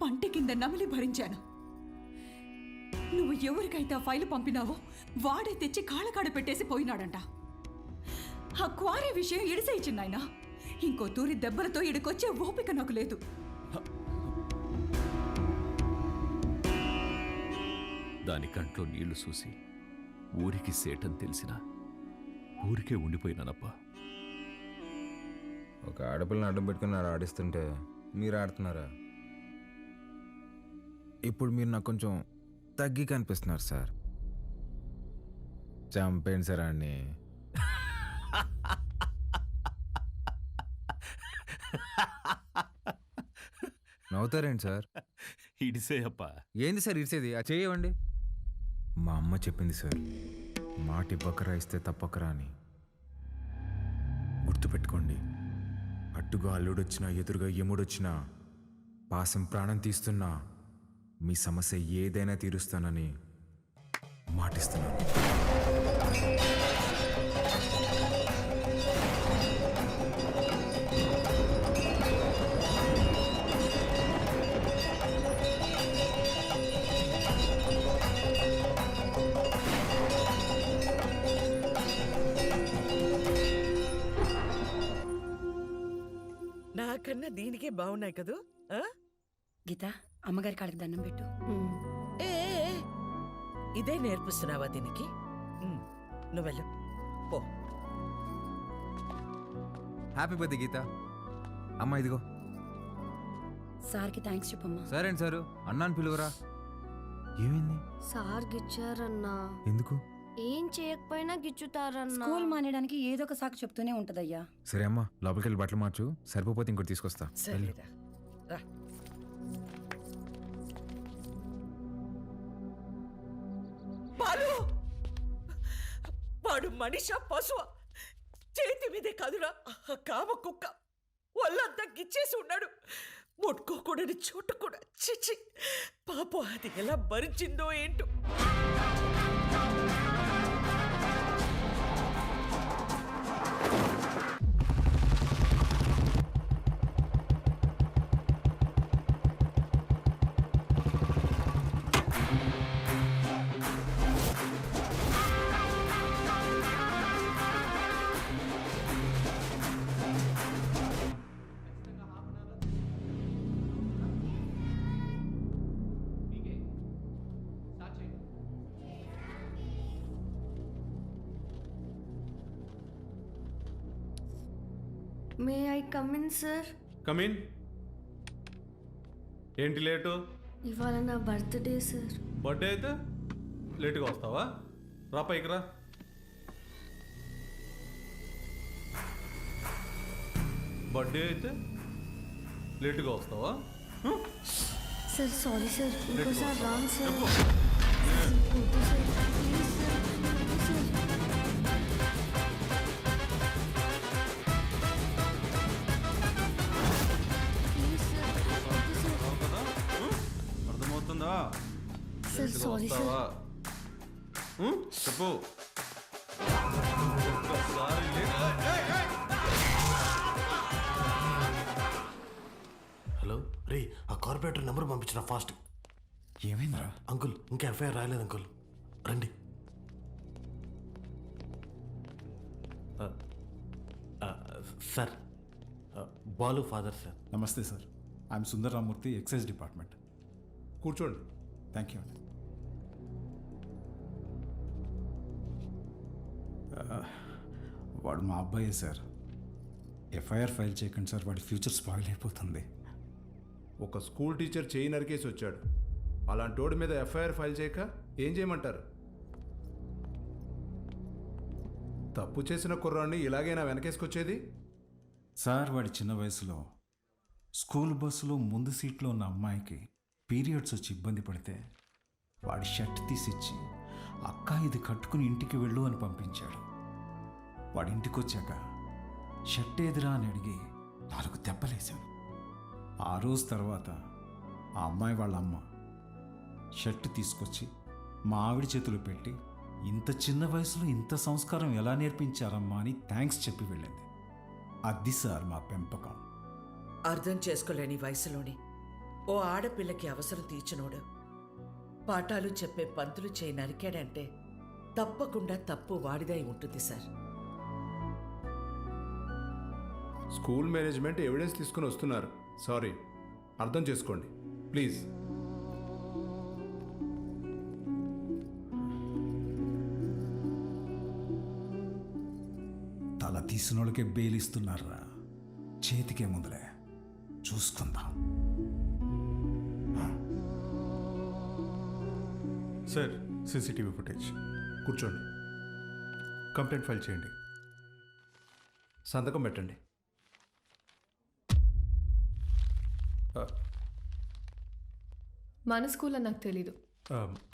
పంటి కింద నమిలి భరించాను. నువ్వు ఎవరికైతే ఆ ఫైలు పంపినావో వాడే తెచ్చి కాళ్ళకాడ పెట్టేసి పోయినాడంట. ఆ క్వారీ విషయం ఇడిసేయి చిన్నాయన. ఇంకో తూరి దెబ్బలతో ఇడికొచ్చే ఓపిక నాకు లేదు. దాని కంట్లో నీళ్లు చూసి ఊరికి సేటని తెలిసినా ఊరికే ఉండిపోయినానప్పా. ఒక ఆడపిల్లని అడ్డం పెట్టుకుని ఆడిస్తుంటే మీరు ఆడుతున్నారా? ఇప్పుడు మీరు నాకు కొంచెం తగ్గి కనిపిస్తున్నారు సార్. చంపేయండి సార్ అన్ని. నవ్వుతారేంటి సార్? ఇడిసేయప్పా. ఏంది సార్ ఇడిసేది? ఆ చేయవండి. మా అమ్మ చెప్పింది సార్, మాట ఇవ్వకరా ఇస్తే తప్పకరా అని. గుర్తుపెట్టుకోండి, అట్టుగా అల్లుడొచ్చినా ఎదురుగా యముడొచ్చినా పాసం ప్రాణం తీస్తున్నా మీ సమస్య ఏదైనా తీరుస్తానని మాటిస్తున్నాను. దానికన్నా దీనికే బాగున్నాయి కదూ ఆ? గీత అమ్మగారి కాళ్ళకి దండం పెట్టు. ఏ ఏ, ఏ, ఇదే నేర్పిస్తున్నావా దీనికి నువ్వు వెళ్ళు పో. హ్యాపీ బర్త్డే గీత. అమ్మా ఇదిగో. సార్కి థ్యాంక్స్ చెప్పమ్మా. సరే అండి సారు, అన్నాను పిలువరా. ఏమైంది? సార్ గిచ్చారన్నా. ఎందుకు? ఏం చేయకపోయినా గిచ్చుతారన్నా. స్కూల్ మానేయడానికి ఏదో ఒక సాకు చెప్తూనే ఉంటదయ్యా. సరే అమ్మా, లోపలికి వెళ్ళి బట్టలు మార్చు. సరిపోతే ఇంకోటి తీసుకొస్తా. వెళ్ళు. సరేరా రా. బాలు, వాడు మనిషా పశువా? చేతి మీదే కాదురా కామ కుక్క. ఒళ్ళంతా గిచ్చేసి ఉన్నాడు. ముట్టుకోకూడని చోటు కూడా. చిచి, పాపం అది ఎలా భరించిందో ఏంటో. May I come in sir? Come in. ఏంటి లేటు? ఇవాళ నా బర్త్డే సార్. బర్త్డే అయితే లేటుగా వస్తావా? రా పైకి రా. బర్త్డే అయితే లేటుగా వస్తావా? సార్ సారీ సార్, ఇంకోసారి రాంగ్ సార్. చెప్పు. వద్దు సార్, ప్లీజ్ సార్, వద్దు సార్. ప్లీజ్ సార్, వద్దు సార్. అర్థమవుతుందా? సార్ లేటుగా సారీ సార్. వస్తావా? చెప్పు. ఒక్కసారి హలో రే, ఆ కార్పొరేటర్ నెంబర్ పంపించిన ఫాస్ట్. ఏమైందిరా? అంకుల్ ఇంకా ఎఫ్ఐఆర్ రాయలేదు అంకుల్, రండి. Sir, Balu father sir. నమస్తే sir, I'm Sundar Ramurthy, excise department. కూర్చోండి. థ్యాంక్ యూ అండి. వాడు మా అబ్బాయే సార్. ఎఫ్ఐఆర్ ఫైల్ చేయకండి సార్, వాడి ఫ్యూచర్ స్పాయిల్ అయిపోతుంది. ఒక స్కూల్ టీచర్ చేయి నరికేసి వచ్చాడు. అలాంటి వాడి మీద ఎఫ్ఐఆర్ ఫైల్ చేయక ఏం చేయమంటారు? తప్పు చేసిన కుర్రాన్ని ఇలాగైనా వెనకేసుకొచ్చేది? సార్, వాడి చిన్న వయసులో స్కూల్ బస్సులో ముందు సీట్లో ఉన్న అమ్మాయికి పీరియడ్స్ వచ్చి ఇబ్బంది పడితే వాడి షర్ట్ తీసిచ్చి, అక్క ఇది కట్టుకుని ఇంటికి వెళ్ళు అని పంపించాడు. వాడి ఇంటికి వచ్చాక షర్ట్ ఏదిరా అని అడిగి 4 దెబ్బలేశాను. ఆ రోజు తర్వాత ఆ అమ్మాయి వాళ్ళ అమ్మ షర్ట్ తీసుకొచ్చి మా ఆవిడ చేతులు పెట్టి, ఇంత చిన్న వయసులో ఇంత సంస్కారం ఎలా నేర్పించారమ్మా అని థ్యాంక్స్ చెప్పి వెళ్ళింది. అది సార్ మా పెంపకం. అర్థం చేసుకోలేని వయసులోని ఓ ఆడపిల్లకి అవసరం తీర్చినోడు పాఠాలు చెప్పే పంతులు చేయి నరికాడంటే తప్పకుండా తప్పు వాడిదై ఉంటుంది సార్. స్కూల్ మేనేజ్మెంట్ ఎవిడెన్స్ తీసుకుని వస్తున్నారు. సారీ, అర్థం చేసుకోండి ప్లీజ్. తల తీసిన వాళ్ళకే బెయిలిస్తున్నారా? చేతికే ముందులే, చూసుకుందాం. Sir, CCTV footage. కూర్చోండి. కంప్లైంట్ ఫైల్ చేయండి. సంతకం పెట్టండి. మన స్కూల్ అని నాకు తెలీదు.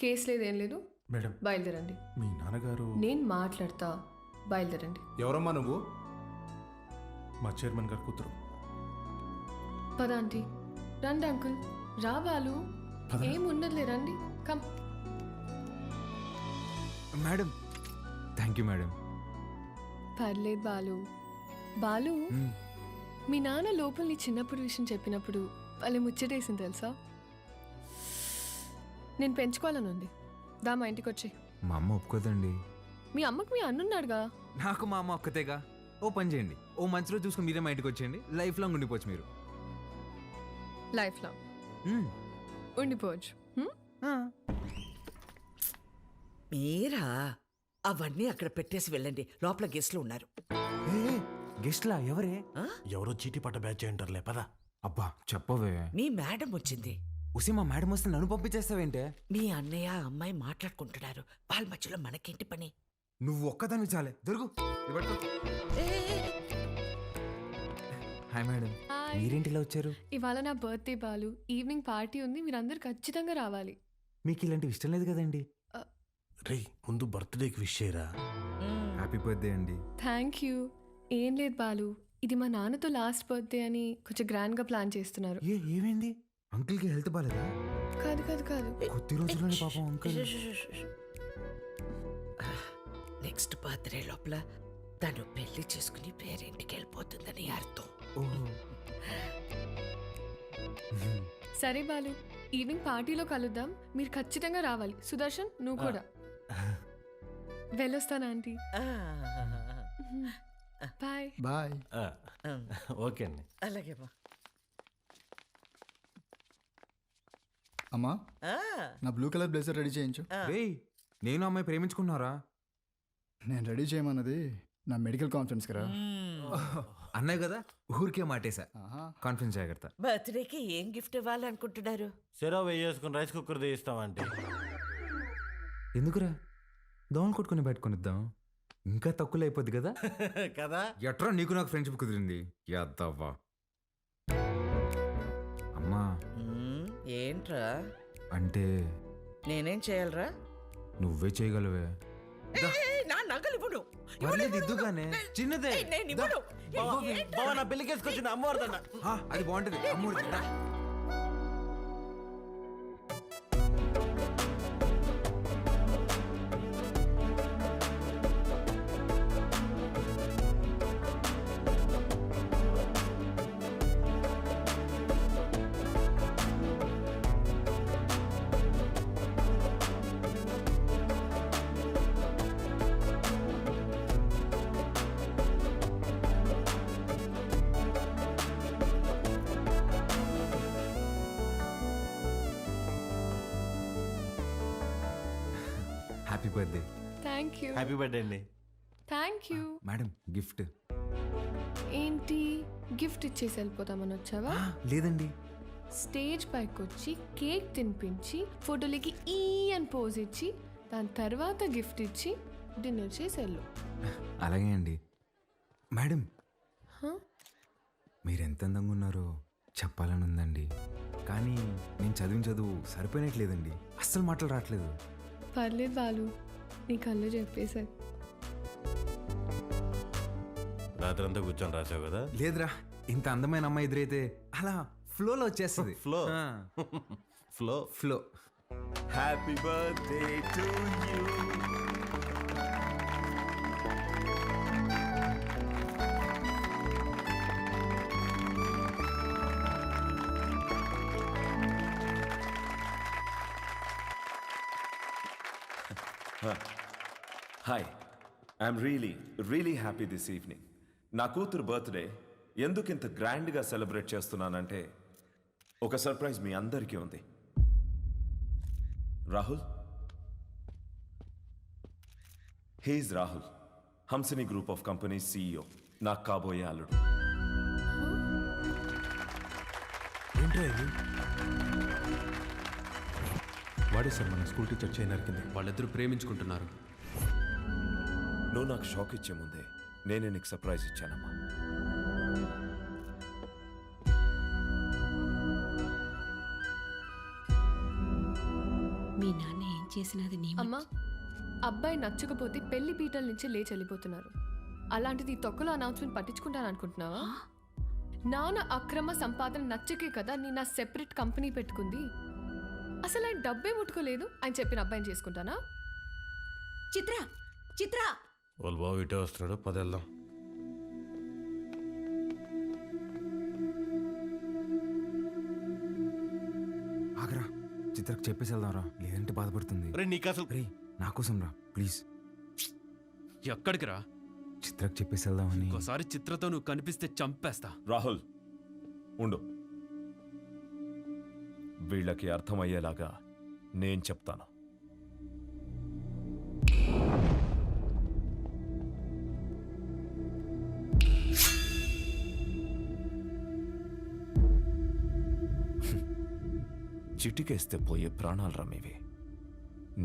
కేసు లేదు, ఏం లేదు. మేడం, బయలుదేరండి. మీ నాన్నగారు. నేను మాట్లాడతా, బయలుదేరండి. ఎవరమ్మా నువ్వు? మా చైర్మన్ గారు కూతురు. పద ఆంటీ. రండి అంకుల్. రా బాలు, ఏమున్నదిలే, రండి. Come. Madam, thank you madam. పర్లేదు బాలు. బాలు, మీ నాన్న లోపల నీ చిన్నప్పుడు విషయం చెప్పినప్పుడు వాళ్ళు ముచ్చటేసింది తెలుసా? నేను పెంచుకోవాలని ఉంది. దా మా ఇంటికి వచ్చి. మా అమ్మ ఒప్పుకోదండి. మీ అమ్మకు మీ అన్నున్నాడుగా. నాకు మా అమ్మ ఒక్కతేగా. ఓ పని చేయండి, ఓ మంచి రోజు చూసుకుని మీరే మా ఇంటికి వచ్చేయండి. లైఫ్ లాంగ్ ఉండిపోవచ్చు మీరు. Life long ఉండిపోవచ్చు. మీరా అవన్నీ అక్కడ పెట్టేసి వెళ్ళండి, లోపల గెస్ట్లు ఉన్నారు. గెస్ట్లా ఎవరే? ఎవరో చీటీ పట్ట బ్యాచ్ అంటారులే పదా. అబ్బా చెప్పవే. మీ మేడం వచ్చింది. ఉసి మా మేడం వస్తే నన్ను పంపించేస్తావేంటే? మీ అన్నయ్య అమ్మాయి మాట్లాడుకుంటున్నారు, వాళ్ళ మధ్యలో మనకేంటి పని? నువ్వు ఒక్కదాన్ని చాలే దొరుకు. Hi madam, hi. మీరేంటిలా వచ్చారు? ఇవాళ నా బర్త్డే బాలు, ఈవినింగ్ పార్టీ ఉంది, మీరందరూ ఖచ్చితంగా రావాలి. మీకు ఇలాంటివి ఇష్టం లేదు కదండి. రే ముందు బర్త్డేకి విష్ చేయరా. హ్యాపీ బర్త్డే అండి. Thank you. ఏం లేదు బాలు, ఇది మా నాన్నతో లాస్ట్ బర్త్డే అని కొంచెం గ్రాండ్గా ప్లాన్ చేస్తున్నారు. ఏమైంది? అంకుల్కి హెల్త్ బాలేదా? కాదు కాదు కాదు, కొద్ది రోజుల్లోనే పాపం అంకుల్. నెక్స్ట్ బర్త్డే లోపల తను పెళ్లి చేసుకుని పేరింటికి వెళ్ళిపోతుందని అర్థం. సరే బాలు, ఈవినింగ్ పార్టీలో కలుద్దాం, మీరు ఖచ్చితంగా రావాలి. సుదర్శన్ నువ్వు కూడా. వెళ్ళొస్తాను ఆంటీ. Bye bye. ఓకే అండి. అలాగే అమ్మా, నా బ్లూ కలర్ బ్లేజర్ రెడీ చేయించు. నేను అమ్మాయి ప్రేమించుకున్నారా? నేను రెడీ చేయమన్నది నా మెడికల్ కాన్ఫరెన్స్ కదా. అన్నాయి కదా, ఊరికే మాటేసా. కాన్ఫరెన్స్ జాగ్రత్త. బర్త్డేకి ఏం గిఫ్ట్ ఇవ్వాలనుకుంటున్నారు? సెరో వేసుకుని రైస్ కుక్కర్ తీస్తామంటే. ఎందుకురా, దోమలు కొట్టుకుని పెట్టుకునిద్దాం, ఇంకా తక్కువ అయిపోద్ది కదా. కదా ఎట్రా నీకు నాకు ఫ్రెండ్షిప్ కుదిరింది యాదవ్వా. అమ్మా ఏంట్రా అంటే నేనేం చేయాలరా? నువ్వే చేయగలవే. నా నగలు ఇవ్వను. దిద్దుగానే చిన్నదే. నేను ఇవ్వను. బావ నా పెళ్ళికేసుకొచ్చిన అమ్మవారిదన్న. అది బాగుంటది అమ్మూరి. Happy birthday. Thank you. Happy birthday అండి. Thank you. మేడం గిఫ్ట్ ఏంటి, గిఫ్ట్ ఇచ్చేసి వెళ్ళిపోతామని వచ్చావా? లేదండి, స్టేజ్ పైకి వచ్చి కేక్ తినిపించి ఫోటోలకి ఈ అని పోజ్ ఇచ్చి దాని తర్వాత గిఫ్ట్ ఇచ్చి డిన్నర్ చేసి వెళ్ళు. అలాగే అండి. మేడం మీరు ఎంత అందంగా ఉన్నారో చెప్పాలని ఉందండి, కానీ నేను చదివిన చదువు సరిపోయినట్లేదండి, అస్సలు మాటలు రావట్లేదు. పర్లేదు బాలు, నీ కళ్ళు చెప్పేశారు. రాత్రంతా కూర్చొని రాసావు కదా. లేదురా, ఇంత అందమైన అమ్మాయి ఎదురైతే అలా ఫ్లోలో వచ్చేస్తుంది. Flow flow flow. Happy birthday to you. Hi, I'm really happy this evening. నా కూతురు బర్త్డే ఎందుకు ఇంత గ్రాండ్గా సెలబ్రేట్ చేస్తున్నానంటే ఒక సర్ప్రైజ్ మీ అందరికీ ఉంది. Rahul, he's Rahul, Hamsini group of companies CEO, నాకు కాబోయే అల్లుడు. వాడే సార్ మన స్కూల్ టీచర్ చైన్ నరికింది. వాళ్ళిద్దరూ ప్రేమించుకుంటున్నారు. నువ్వు నాకు షాక్ ఇచ్చే ముందే నేనే నీకు సర్ప్రైజ్ ఇచ్చానమ్మా. మీ నాన్న ఏం చేసినది నీ అమ్మా, అబ్బాయి నచ్చకపోతే పెళ్లి పీటల నుంచి లేచి వెళ్ళిపోతున్నారు. అలాంటిది ఈ తొక్కలో అనౌన్స్మెంట్ పట్టించుకుంటాను అనుకుంటున్నావా? నాన్న అక్రమ సంపాదన నచ్చకే కదా నేను నా సెపరేట్ కంపెనీ పెట్టుకుంది. అసలు ఆయన డబ్బే ముట్టుకోలేదు, ఆయన చెప్పిన అబ్బాయిని చేసుకుంటానా? చిత్ర వాళ్ళ బాబు ఇటే వస్తున్నాడు, పదేళ్దాం. ఆగరా, చిత్రకు చెప్పేసి వెళ్దాం రా, లేదంటే బాధపడుతుంది. నీకు అసలు రే నా కోసం రా ప్లీజ్. ఎక్కడికి రా? చిత్రకు చెప్పేసి వెళ్దామని. ఒకసారి చిత్రతో నువ్వు కనిపిస్తే చంపేస్తా. రాహుల్ ఉండు, వీళ్ళకి అర్థమయ్యేలాగా నేను చెప్తాను. చిటికేస్తే పోయే ప్రాణాలు రమ్మేవి.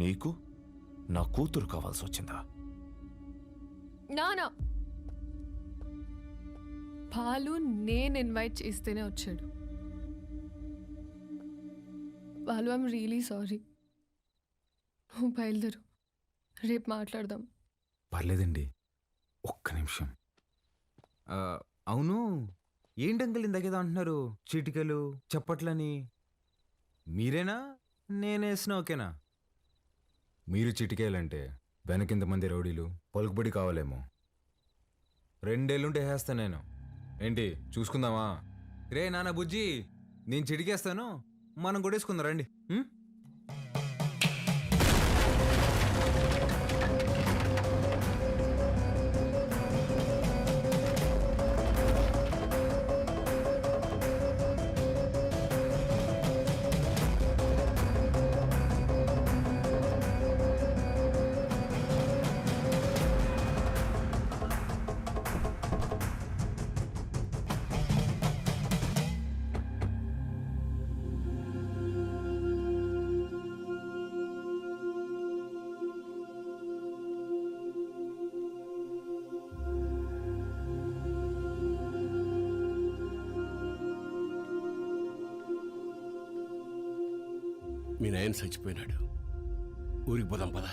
నీకు నా కూతురు కావాల్సి వచ్చిందా? నానా బాలు నేను ఇన్వైట్ చేస్తేనే వచ్చాడు. Balu I'm really sorry. నువ్వు బయలుదేరు, రేపు మాట్లాడదాం. పర్లేదండి, ఒక్క నిమిషం. అవును, ఏంటంకల్ ఇందాకేదో అంటున్నారు, చీటికలు చప్పట్లని. మీరేనా నేనేసిన ఓకేనా? మీరు చిటికేయాలంటే వెనకింతమంది రౌడీలు పలుకుబడి కావాలేమో. 2 ఏళ్ళుంటే వేస్తాను నేను. ఏంటి చూసుకుందామా? రే నాన్న బుజ్జి, నేను చిటికేస్తాను, మనం కొట్టేసుకుందాం రండి. మీ నాయన చచ్చిపోయినాడు, ఊరికి పోదాం పదా.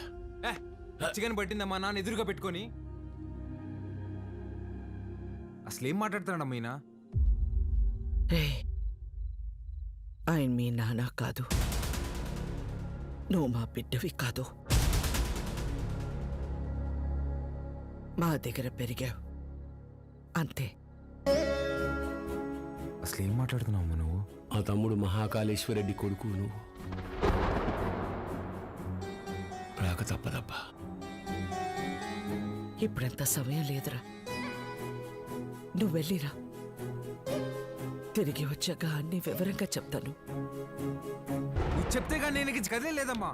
చికెన్ పట్టిందమ్మా నాన్న ఎదురుగా పెట్టుకొని. అసలేం మాట్లాడుతున్నాడమ్మా ఈయన? ఆయన మీ నాన్న కాదు, నువ్వు మా బిడ్డవి కాదు. మా దగ్గర పెరిగావు అంతే. అసలేం మాట్లాడుతున్నావు నువ్వు? ఆ తమ్ముడు మహాకాళేశ్వరరెడ్డి కొడుకు నువ్వు. రాక తప్పదబ్బా. ఇప్పుడంత సమయం లేదురా, నువ్వు వెళ్ళిరా. తిరిగి వచ్చాక అన్ని వివరంగా చెప్తాను. నువ్వు చెప్తే కానీ నేను ఇక కదే లేదమ్మా.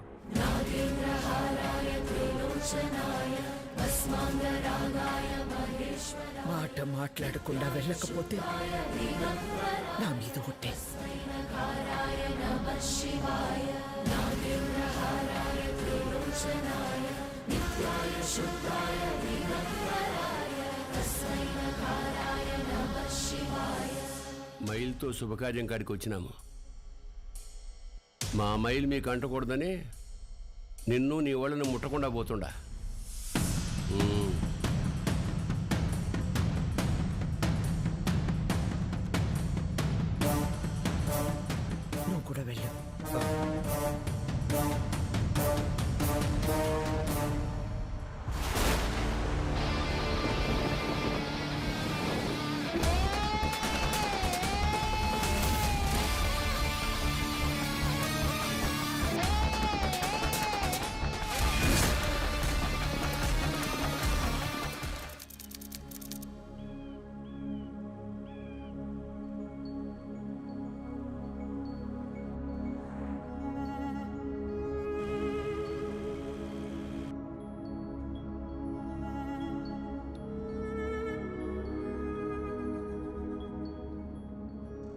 మాట మాట్లాడకుండా వెళ్ళకపోతే నా మీద ఒట్టే. మైల్తో శుభకార్యం కాడికి వచ్చినాము. మా మైల్ మీకు అంటకూడదని నిన్ను నీ వాళ్ళని ముట్టకుండా పోతుండా. నువ్వు కూడా వెళ్ళు.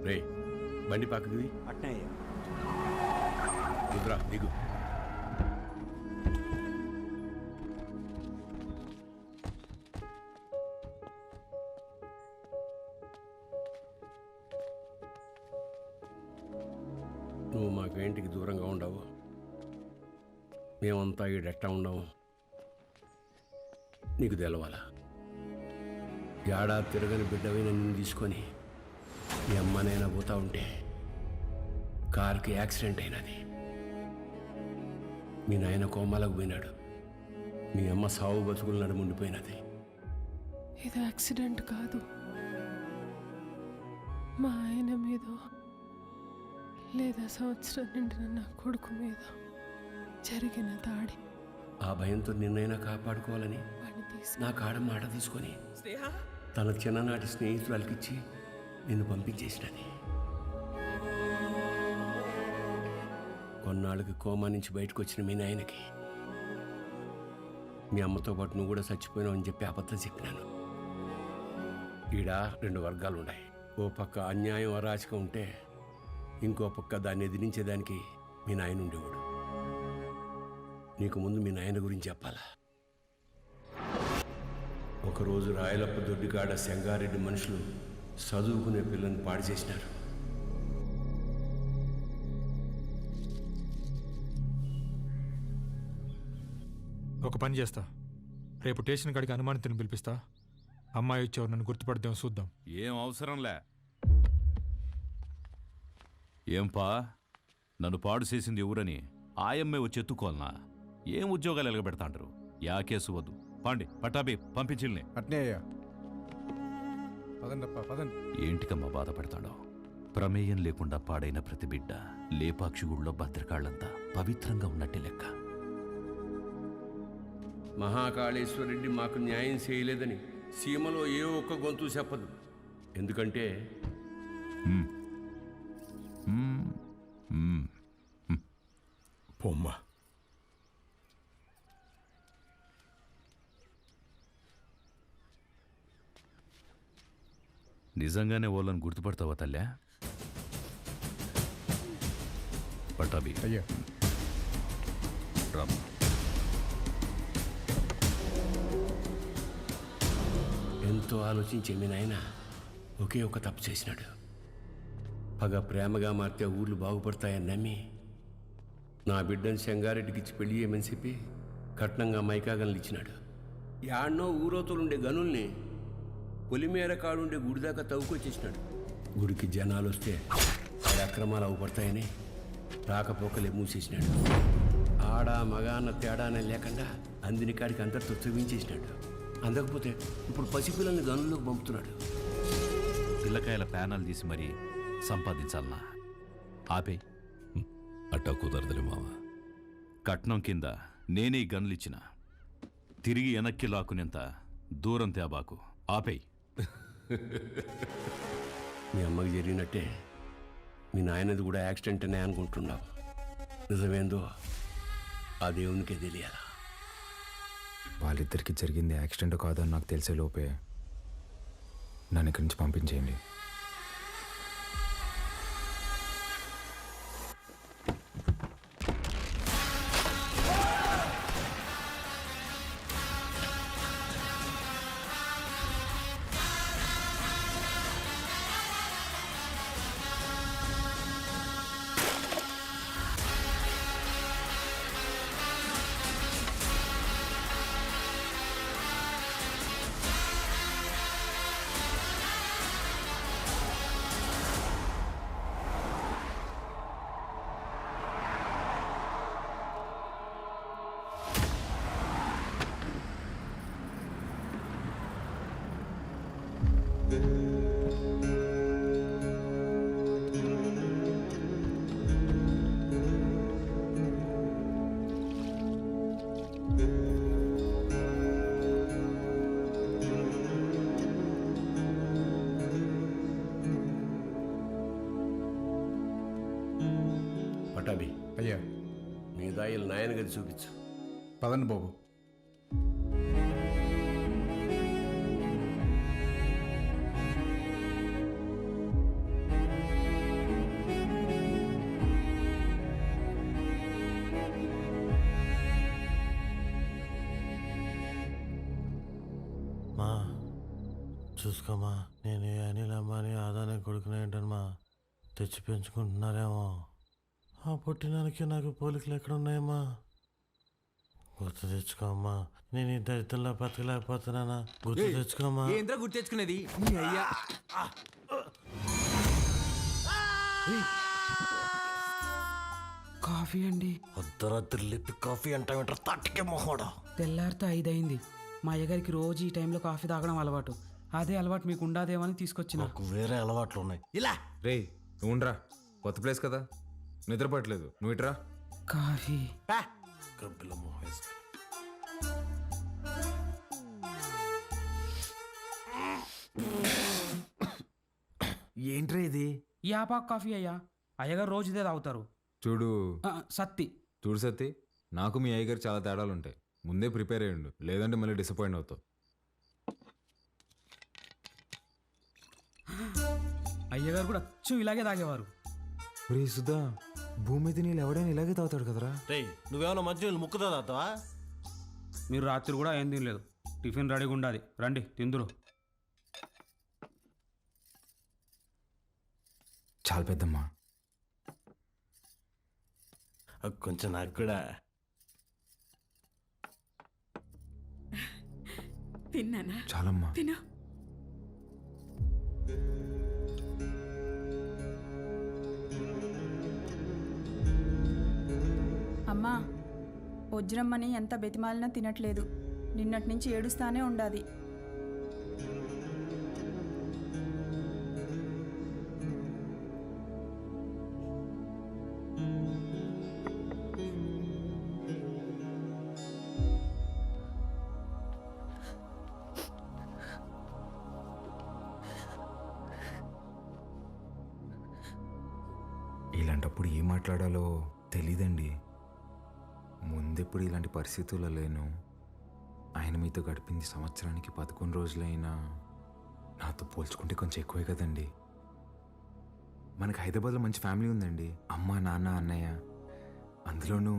రే బండి పక్కది దిగురా, దిగు. నువ్వు మాకు ఇంటికి దూరంగా ఉండవు, మేమంతా ఈడెట్టా ఉండవు. నీకు తెలవాలా, ఏడాది తిరగని బిడ్డవైన నిన్ను తీసుకొని మీ అమ్మనైనా పోతా ఉంటే కారుకి యాక్సిడెంట్ అయినది. మీ నాయన కోమాలకు పోయినాడు, మీ అమ్మ సావు బతుకులు నడుముండిపోయినది. ఇది యాక్సిడెంట్ కాదు, మా ఆయన మీద లేదా సంవత్సరం నిండిన నా కొడుకు మీద జరిగిన దాడి. ఆ భయంతో నిన్నైనా కాపాడుకోవాలని నా కాడ మాట తీసుకొని తన చిన్ననాటి స్నేహితురాలకిచ్చి నిన్ను పంపించేసినది. కొన్నాళ్ళకి కోమా నుంచి బయటకు వచ్చిన మీ నాయనకి మీ అమ్మతో పాటు నువ్వు కూడా చచ్చిపోయినావు అని చెప్పి అబద్ధం చెప్పినాను. ఈడ 2 వర్గాలు ఉన్నాయి. ఓ పక్క అన్యాయం అరాచకం ఉంటే ఇంకో పక్క దాన్ని ఎదిరించేదానికి మీ నాయన ఉండేవాడు. నీకు ముందు మీ నాయన గురించి చెప్పాలా? ఒకరోజు రాయలప్ప దొడ్డికాడ సెంగారెడ్డి మనుషులు చదువుకునే పిల్లని పాడు చేసినారు. ఒక పని చేస్తా, రేపు స్టేషన్ కాడికి అనుమానితుని పిలిపిస్తా. అమ్మాయి వచ్చేవారు నన్ను గుర్తుపడదాం, చూద్దాం. ఏం అవసరంలే. ఏంపా నన్ను పాడు చేసింది ఎవరని ఆయమ్మే వచ్చి ఎత్తుకోవాలనా? ఏం ఉద్యోగాలు ఎలగబెడతాంటారు? యా కేసు వద్దు. పాండి పట్టాబి పంపించిల్ని. అట్నే అయ్యా. పదండప్పా పదండి. ఏంటికమ్మా బాధపడతాడో? ప్రమేయం లేకుండా పాడైన ప్రతి బిడ్డ లేపాక్షి గుళ్ళో భద్రకాళ్ళంతా పవిత్రంగా ఉన్నట్టే లెక్క. మహాకాళేశ్వరరెడ్డి మాకు న్యాయం చేయలేదని సీమలో ఏ ఒక్క గొంతు చెప్పదు. ఎందుకంటే పొమ్మ నిజంగానే వాళ్ళని గుర్తుపడతావా తల్లా? పట్టాబి అయ్యా. రామ్. ఎంతో ఆలోచించే మీ నాయన ఒకే ఒక తప్పు చేసినాడు. పగ ప్రేమగా మారితే ఊర్లు బాగుపడతాయని నమ్మి నా బిడ్డను సెంగారెడ్డికి ఇచ్చి పెళ్లి చేయమని చెప్పి కట్నంగా మైకాగన్లు ఇచ్చినాడు. యాడ్నో ఊరోతులుండే గనుల్ని పొలిమేర కాడుండే గుడి దాకా తవ్వుకొచ్చేసినాడు. గుడికి జనాలు వస్తే వారి అక్రమాలు అవుపడతాయని రాకపోకలే మూసేసినాడు. ఆడ మగ అన్న తేడానే లేకుండా అందిని కాడికి అంతటితో చూపించేసినాడు. అందకపోతే ఇప్పుడు పసిపిల్లల్ని గనుల్లోకి పంపుతున్నాడు. పిల్లకాయల ప్యానాలు తీసి మరీ సంపాదించాలనా? ఆపే. అట్టా కుదరదులే మామ. కట్నం కింద నేనే గన్లిచ్చిన తిరిగి వెనక్కి లాక్కునేంత దూరం తేబాకు. ఆపేయ్. మీ అమ్మకి జరిగినట్టే మీ నాయనది కూడా యాక్సిడెంట్ అనే అనుకుంటున్నావు. నిజమేందో ఆ దేవునికే తెలియాలా? వాళ్ళిద్దరికి జరిగింది యాక్సిడెంట్ కాదని నాకు తెలిసే లోపే నన్ను ఇక్కడి నుంచి పంపించేయండి. పటాబి అయ్యా. మీ దాయిలు నాయన గది చూపించు. పదండి బాబు. మా చూసుకోమా, నేను అనిల్ అమ్మాని ఆదానే కొడుకునేంటమ్మా తెచ్చి పెంచుకుంటున్నారేమో. ఆ పుట్టినానికి నాకు పోలికలు ఎక్కడున్నాయమ్మా? గుర్తు తెచ్చుకోమ్మా. నేను ఈ దరిద్రంలో బతకలేకపోతున్నానా? గుర్తు తెచ్చుకోమ్మా. ఏంద్రా గుర్తు తెచ్చుకునేది? అయ్యా కాఫీ అండి. అర్ధరాత్రి లేపి కాఫీ అంటావేంటారు? తట్టుకే మొహోడా. తెల్లారితో 5 అయింది. మా అయ్యగారికి రోజు ఈ టైంలో కాఫీ తాగడం అలవాటు. అదే అలవాటు మీకు ఉండాదేమని తీసుకొచ్చిన. నాకు వేరే అలవాట్లు ఉన్నాయి. ఇలా రే నువ్వుండ్రా, కొత్త ప్లేస్ కదా, నిద్రపట్టలేదు. నువ్వు ఇట్రా. కాఫీ గబ్బిల మొహం వేసుకొని. ఏంట్రా ఇది? ఈ ఆపాకు కాఫీ అయ్యా. అయ్యగారు రోజు ఇదే తాగుతారు. చూడు సత్తి చూడు సత్తి, నాకు మీ అయ్యగారు చాలా తేడాలు ఉంటాయి. ముందే ప్రిపేర్ అయ్యండు, లేదంటే మళ్ళీ డిసప్పాయింట్ అవుతావు. అయ్యగారు కూడా అచ్చం ఇలాగే తాగేవారు. రే సుధా, భూమి మీద నీళ్ళు ఎవడైనా ఇలాగే తాగుతాడు కదరా. రేయ్ నువ్వేమన్నా మంచి ముక్కుతా తాతావా? మీరు రాత్రి కూడా ఏం తినలేదు. టిఫిన్ రెడీగా ఉండాలి, రండి తిందురు. చాలా పెద్దమ్మా. కొంచెం నాకు కూడా. తిన్నానా? చాలమ్మా. తిను. అమ్మా, వజ్రమ్మని ఎంత బెతిమాలినా తినట్లేదు. నిన్నటి నుంచి ఏడుస్తానే ఉండాది. ఇలాంటప్పుడు ఏం మాట్లాడాలో తెలీదండి. ముందెప్పుడు ఇలాంటి పరిస్థితుల్లో లేను. ఆయన మీతో గడిపింది సంవత్సరానికి 11 రోజులైనా నాతో పోల్చుకుంటే కొంచెం ఎక్కువే కదండి. మనకి హైదరాబాద్లో మంచి ఫ్యామిలీ ఉందండి. అమ్మ, నాన్న, అన్నయ్య. అందులోనూ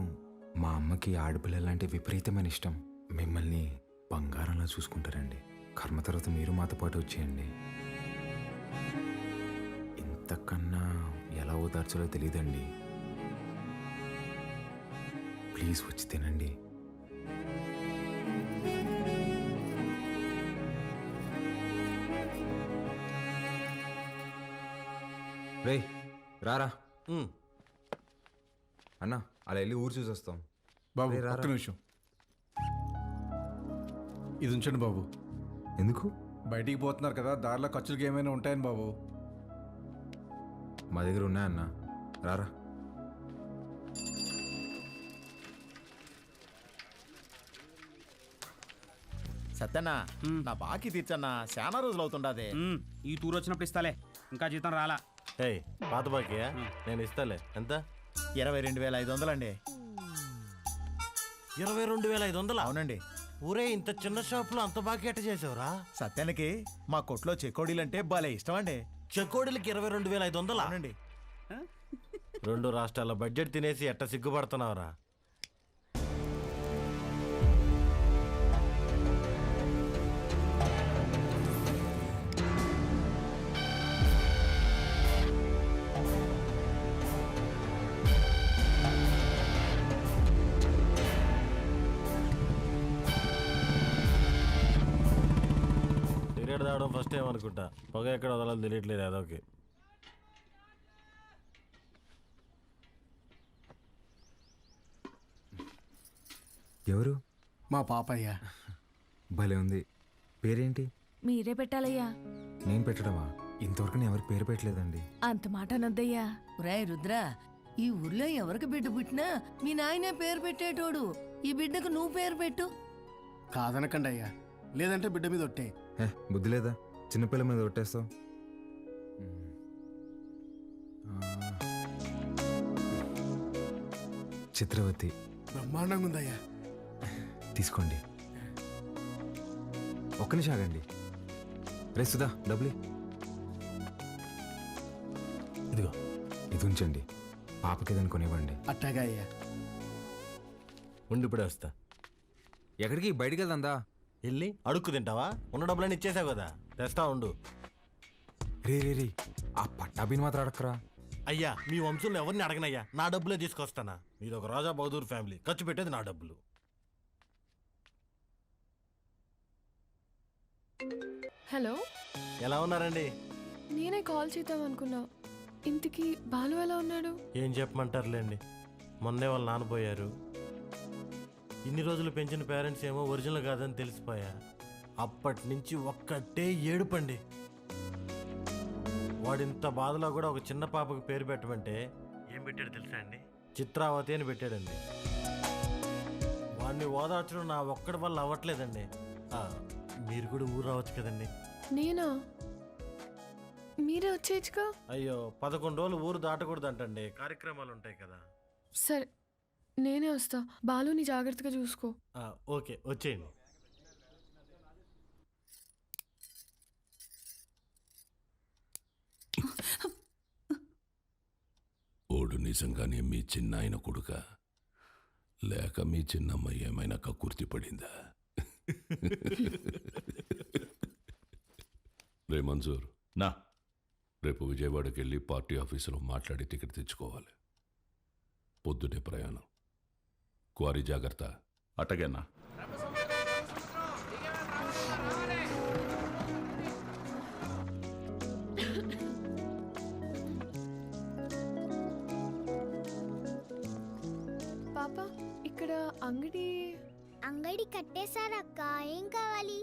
మా అమ్మకి ఆడపిల్లలంటే విపరీతమైన ఇష్టం. మిమ్మల్ని బంగారంలా చూసుకుంటారండి. కర్మ తర్వాత మీరు మాతో పాటు వచ్చేయండి. ఇంతకన్నా ఎలా ఓదార్చాలో తెలియదండి. ప్లీజ్ వచ్చి తినండి. రే రారా అన్న, అలా వెళ్ళి ఊరు చూసి వస్తాం. బాబు రే, రారా. ఒక్క నిమిషం ఇది ఉంచండి బాబు. ఎందుకు? బయటికి పోతున్నారు కదా, దారిలో ఖర్చులకి ఏమైనా ఉంటాయని బాబు. మా దగ్గర ఉన్నాయన్న, రారా. సత్యన్నా, నా బాకీ తీర్చన్నా, చాలా రోజులు అవుతుండదే. ఈ టూర్ వచ్చినప్పుడు ఇస్తాలే, ఇంకా జీతం రాలా. ఏయ్ పాత బాకీయా? నేను ఇస్తాలే. ఎంత? 22,500 అండి. 22,500? అవునండి. ఊరే, ఇంత చిన్న షాప్లో అంత బాకీ ఎట్ట చేసావురా? సత్యానికి మా కొట్లో చెకోడీలంటే భలే ఇష్టం అండి. చెకోడీలకి 22,500? అవునండి. 2 రాష్ట్రాల బడ్జెట్ తినేసి ఎట్ట సిగ్గుపడుతున్నావురా? సిగరెట్ తాగడం ఫస్ట్ టైం అనుకుంటా. పొగ ఎక్కడ వదలాలి తెలియట్లేదు అదొకే. ఎవరు? మా పాపయ్య. భలే ఉంది. పేరేంటి? మీరే పెట్టాలయ్యా. నేను పెట్టడమా? ఇంతవరకు నేను ఎవరికి పేరు పెట్టలేదండి. అంత మాట అనొద్దయ్యా. రాయ్ రుద్ర, ఈ ఊర్లో ఎవరికి బిడ్డ పుట్టినా మీ నాయనే పేరు పెట్టేటోడు. ఈ బిడ్డకు నువ్వు పేరు పెట్టు. కాదనకండి అయ్యా, లేదంటే బిడ్డ మీద ఒట్టే. బుద్ధి లేదా? చిన్నపిల్ల మీద కొట్టేస్తావు. చిత్రవతి. బ్రహ్మాండంగా ఉందయ్యా. తీసుకోండి. ఒక్క నిమిషం ఆగండి. రే సుధా, డబ్బులు ఇదిగో. ఇది ఉంచండి, పాపకి ఏదైనా కొనివ్వండి. అట్టాగా అయ్యా. ఉండి ఇప్పుడే వస్తా. ఎక్కడికి? బయటికి వెళ్దా? వెళ్ళి అడుక్కు తింటావా? ఉన్న డబ్బులన్నీ ఇచ్చేసావు కదా, తెస్తా ఉండు. రే రే రే, ఆ పట్టాభిని మాత్రం అడక్కరా. అయ్యా, మీ వంశంలో ఎవరిని అడగనయ్యా, నా డబ్బులే తీసుకొస్తానా. మీది ఒక రాజా బహదూర్ ఫ్యామిలీ, ఖర్చు పెట్టేది నా డబ్బులు. హలో, ఎలా ఉన్నారండి? నేనే కాల్ చేద్దాం అనుకున్నా. ఇంతకీ బాలు ఎలా ఉన్నాడు? ఏం చెప్పమంటారులేండి, మొన్నే వాళ్ళు నాన్నపోయారు. ఇన్ని రోజులు పెంచిన పేరెంట్స్ ఏమో ఒరిజినల్ కాదని తెలిసిపోయా. అప్పటి నుంచి ఒక్కటే ఏడుపండి. వాడింత బాధలో కూడా ఒక చిన్న పాపకు పేరు పెట్టమంటే ఏం పెట్టాడు తెలుసా అండి? చిత్రావతి అని పెట్టాడండి. వాడిని ఓదార్చడం నా ఒక్కడి వల్ల అవ్వట్లేదండి. మీరు కూడా ఊరు రావచ్చు కదండి. నేనా? మీరే వచ్చేయచ్చుగా. అయ్యో 11 రోజులు ఊరు దాటకూడదంటండి, కార్యక్రమాలు ఉంటాయి కదా. సరే నేనే వస్తా. బాలుని జాగ్రత్తగా చూసుకో. ఓకే వచ్చేయండి. ఓడు నిజంగానే మీ చిన్నాయన కొడుక, లేక మీ చిన్నమ్మ ఏమైనా కక్కుర్తి పడిందా? రే మంజూర్, నా రేపు విజయవాడకి వెళ్ళి పార్టీ ఆఫీసులో మాట్లాడి టికెట్ తెచ్చుకోవాలి. పొద్దుటే ప్రయాణం. క్వారీ జాగ్రత్త. అటగేనా? పాప ఇక్కడ అంగడి కట్టేశారక్క. ఏం కావాలి?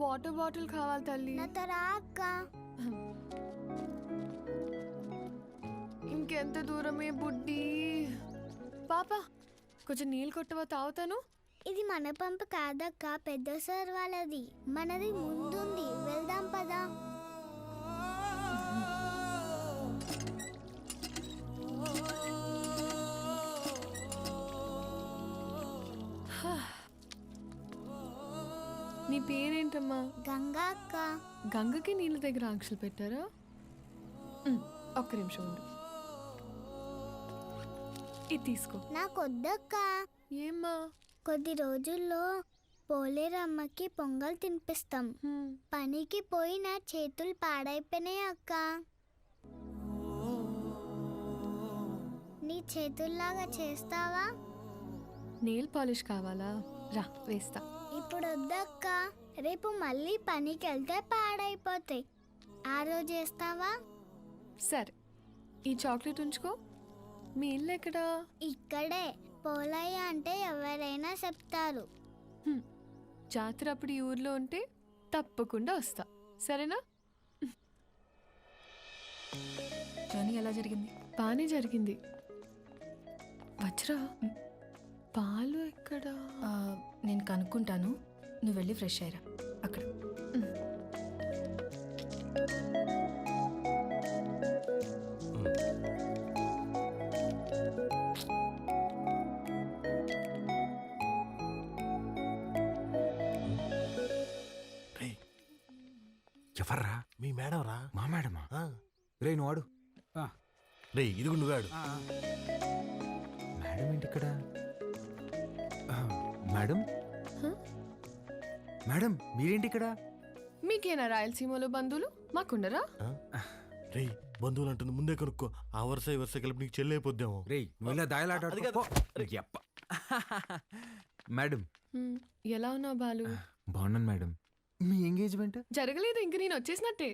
వాటర్ బాటిల్ కావాలి తల్లి. నాతో రా అక్క. ఇంకెంత దూరమే బుడ్డి. పాప కొంచెం నీళ్ళు కొట్టవా, తాగుతాను. ఇది మన పంపు కాదక్క, పెద్ద సార్ వాళ్ళది. మనది ముందుంది, వెళ్దాం పదా. నీ పేరేంటమ్మా? గంగా అక్క. గంగకి నీళ్ళ దగ్గర ఆంక్షలు పెట్టారా? ఒక్క నిమిషం ఉండు. ఇది తీసుకో. నాకొద్దక్క. ఏమ్మా? కొద్ది రోజుల్లో పోలేరమ్మకి పొంగల్ తినిపిస్తాం. పనికి పోయి నా చేతులు పాడైపోయినాయి అక్క. నీ చేతుల్లాగా చేస్తావా? నెయిల్ పాలిష్ కావాలా? రా వేస్తా. ఇప్పుడు వద్దక్క, రేపు మళ్ళీ పనికి వెళ్తే పాడైపోతాయి. ఆ రోజు చేస్తావా? సరే, ఈ చాక్లెట్ ఉంచుకో. మీ ఇల్లు ఎక్కడా? ఇక్కడే. పోలయ్య అంటే ఎవరైనా చెప్తారు. జాతర అప్పుడు ఈ ఊర్లో ఉంటే తప్పకుండా వస్తా, సరేనా? జర్నీ ఎలా జరిగింది? బాగానే జరిగింది. వజ్రా, పాలు ఎక్కడా? నేను కనుక్కుంటాను, నువ్వు వెళ్ళి ఫ్రెష్ అయ్యరా అక్కడ. ఎవర్రా? మీ మేడం రా. మా మేడమా? రే నువ్వు ఆడు. రే ఇది నువ్వాడు. మేడం ఏంటి ఇక్కడ? మేడం మేడం మీరేంటి ఇక్కడ? మీకేనా రాయలసీమలో బంధువులు? మాకుండరా? రే బంధువులు అంటుంది, ముందే కనుక్కో. ఆ వరుస ఈ వరుస కలిపి నీకు చెల్లైపోద్దాము. రే నువ్వు ఇలా దాయలాట. మేడం ఎలా ఉన్నావు బాలు? బాగున్నాను మేడం. మీ ఎంగేజ్మెంట్ జరగలేదు, ఇంక నేను వచ్చేసినట్టే.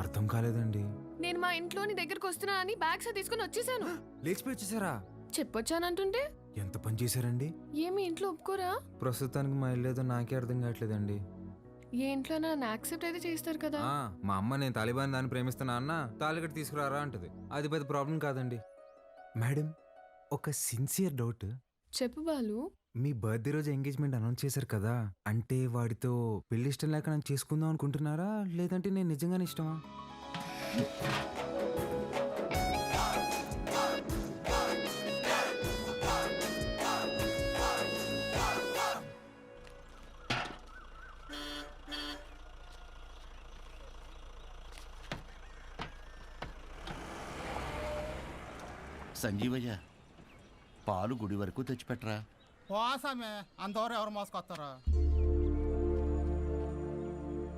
అర్థం కాలేదండి. నేను మా ఇంట్లోని దగ్గరకు వస్తున్నా అని బ్యాగ్స్ తీసుకుని వచ్చేసాను. లేచిపోయి వచ్చేసారా? చెప్పొచ్చానంటుంటే ఎంత పని చేశారండి? ఏమి ఇంట్లో ఒప్పుకోరా? ప్రస్తుతానికి మా ఇల్లు ఏదో నాకే అర్థం కావట్లేదండి. ఏ ఇంట్లో నన్ను యాక్సెప్ట్ అయితే చేస్తారు కదా. మా అమ్మ నేను తాలిబాన్ దాన్ని ప్రేమిస్తున్నా అన్న తాలిగట్టు తీసుకురారా అంటది. అది పెద్ద ప్రాబ్లం కాదండి. మేడం ఒక సిన్సియర్ డౌట్. చెప్పు బాలు. మీ బర్త్డే రోజు ఎంగేజ్మెంట్ అనౌన్స్ చేశారు కదా, అంటే వాడితో పెళ్లి ఇష్టం లేక నన్ను చేసుకుందాం అనుకుంటున్నారా, లేదంటే నేను నిజంగానే ఇష్టమా? సంజీవయ్య, పాలు గుడి వరకు తెచ్చిపెట్టరా. పోసామే, అంతవరకు ఎవరు మోసుకొస్తారా?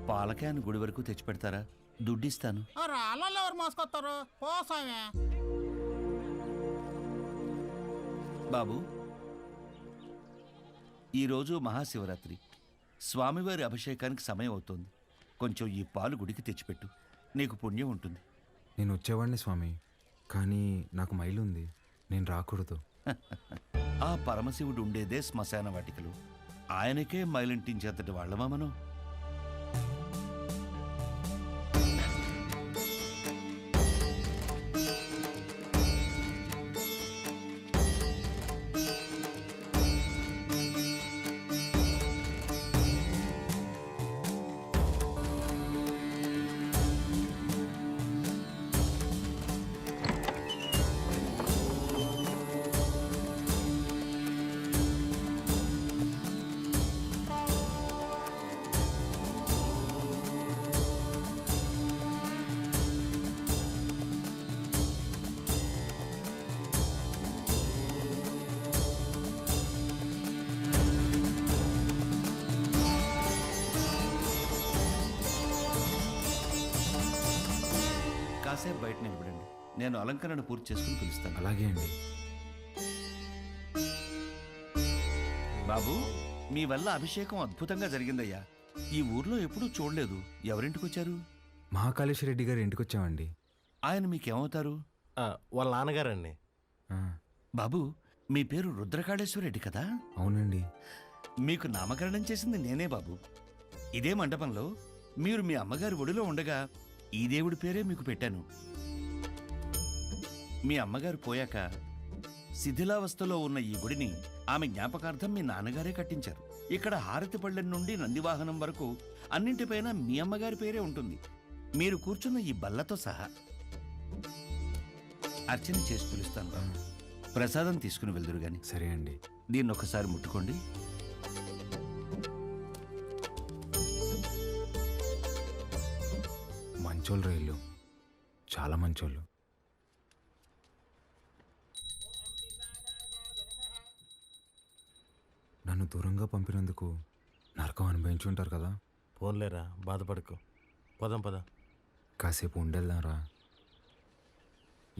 పాల క్యాన్ గుడి వరకు తెచ్చిపెడతారా? దుడ్డిస్తాను. రాళ్ళలో ఎవరు మోసుకొస్తారు? పోసామే. బాబు, ఈరోజు మహాశివరాత్రి, స్వామివారి అభిషేకానికి సమయం అవుతోంది. కొంచెం ఈ పాలు గుడికి తెచ్చిపెట్టు, నీకు పుణ్యం ఉంటుంది. నేను వచ్చేవాడిని స్వామి, కానీ నాకు మైలు ఉంది, నేను రాకూడదు. ఆ పరమశివుడు ఉండేదే శ్మశాన వాటికలు. ఆయనకే మైలింటించేంతటి వాళ్ళమా మనం? కాసేపు బయట నిలబడండి, నేను అలంకరణ పూర్తి చేసుకుని పిలుస్తాను. అలాగే అండి. బాబు, మీ వల్ల అభిషేకం అద్భుతంగా జరిగిందయ్యా. ఈ ఊర్లో ఎప్పుడూ చూడలేదు. ఎవరింటికి వచ్చారు? మహాకాళేశ్వర రెడ్డి గారి ఇంటికి వచ్చామండి. ఆయన మీకేమవుతారు? వాళ్ళ నాన్నగారండి. బాబు, మీ పేరు రుద్రకాళేశ్వర రెడ్డి కదా? అవునండి. మీకు నామకరణం చేసింది నేనే బాబు. ఇదే మండపంలో మీరు మీ అమ్మగారి ఒడిలో ఉండగా ఈ దేవుడి పేరే మీకు పెట్టాను. మీ అమ్మగారు పోయాక శిథిలావస్థలో ఉన్న ఈ గుడిని ఆమె జ్ఞాపకార్థం మీ నాన్నగారే కట్టించారు. ఇక్కడ హారతి పళ్ళెం నుండి నందివాహనం వరకు అన్నింటిపైన మీ అమ్మగారి పేరే ఉంటుంది, మీరు కూర్చున్న ఈ బల్లతో సహా. అర్చన చేసి పిలుస్తాను బాబు. ప్రసాదం తీసుకుని వెళ్దురు గాని. సరే అండి. దీన్ని ఒకసారి ముట్టుకోండి. మంచోళ్ళు రైళ్ళు, చాలా మంచోళ్ళు. నన్ను దూరంగా పంపినందుకు నరకం అనుభవించి ఉంటారు కదా. ఫోన్లేరా, బాధపడకు. పదం పద. కాసేపు ఉండేద్దాంరా.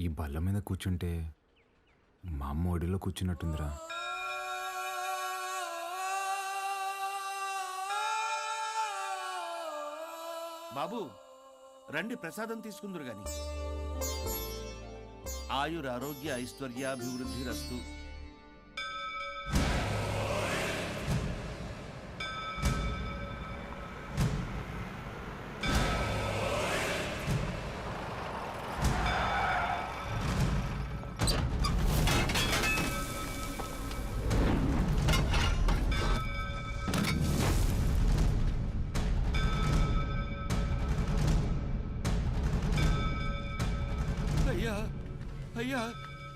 ఈ బల్ల మీద కూర్చుంటే మా అమ్మ ఒడిలో కూర్చున్నట్టుందిరా. బాబు రండి, ప్రసాదం తీసుకుందరు గాని. ఆయురారోగ్య ఐశ్వర్యాభివృద్ధి రస్తు. అయ్యా అయ్యా,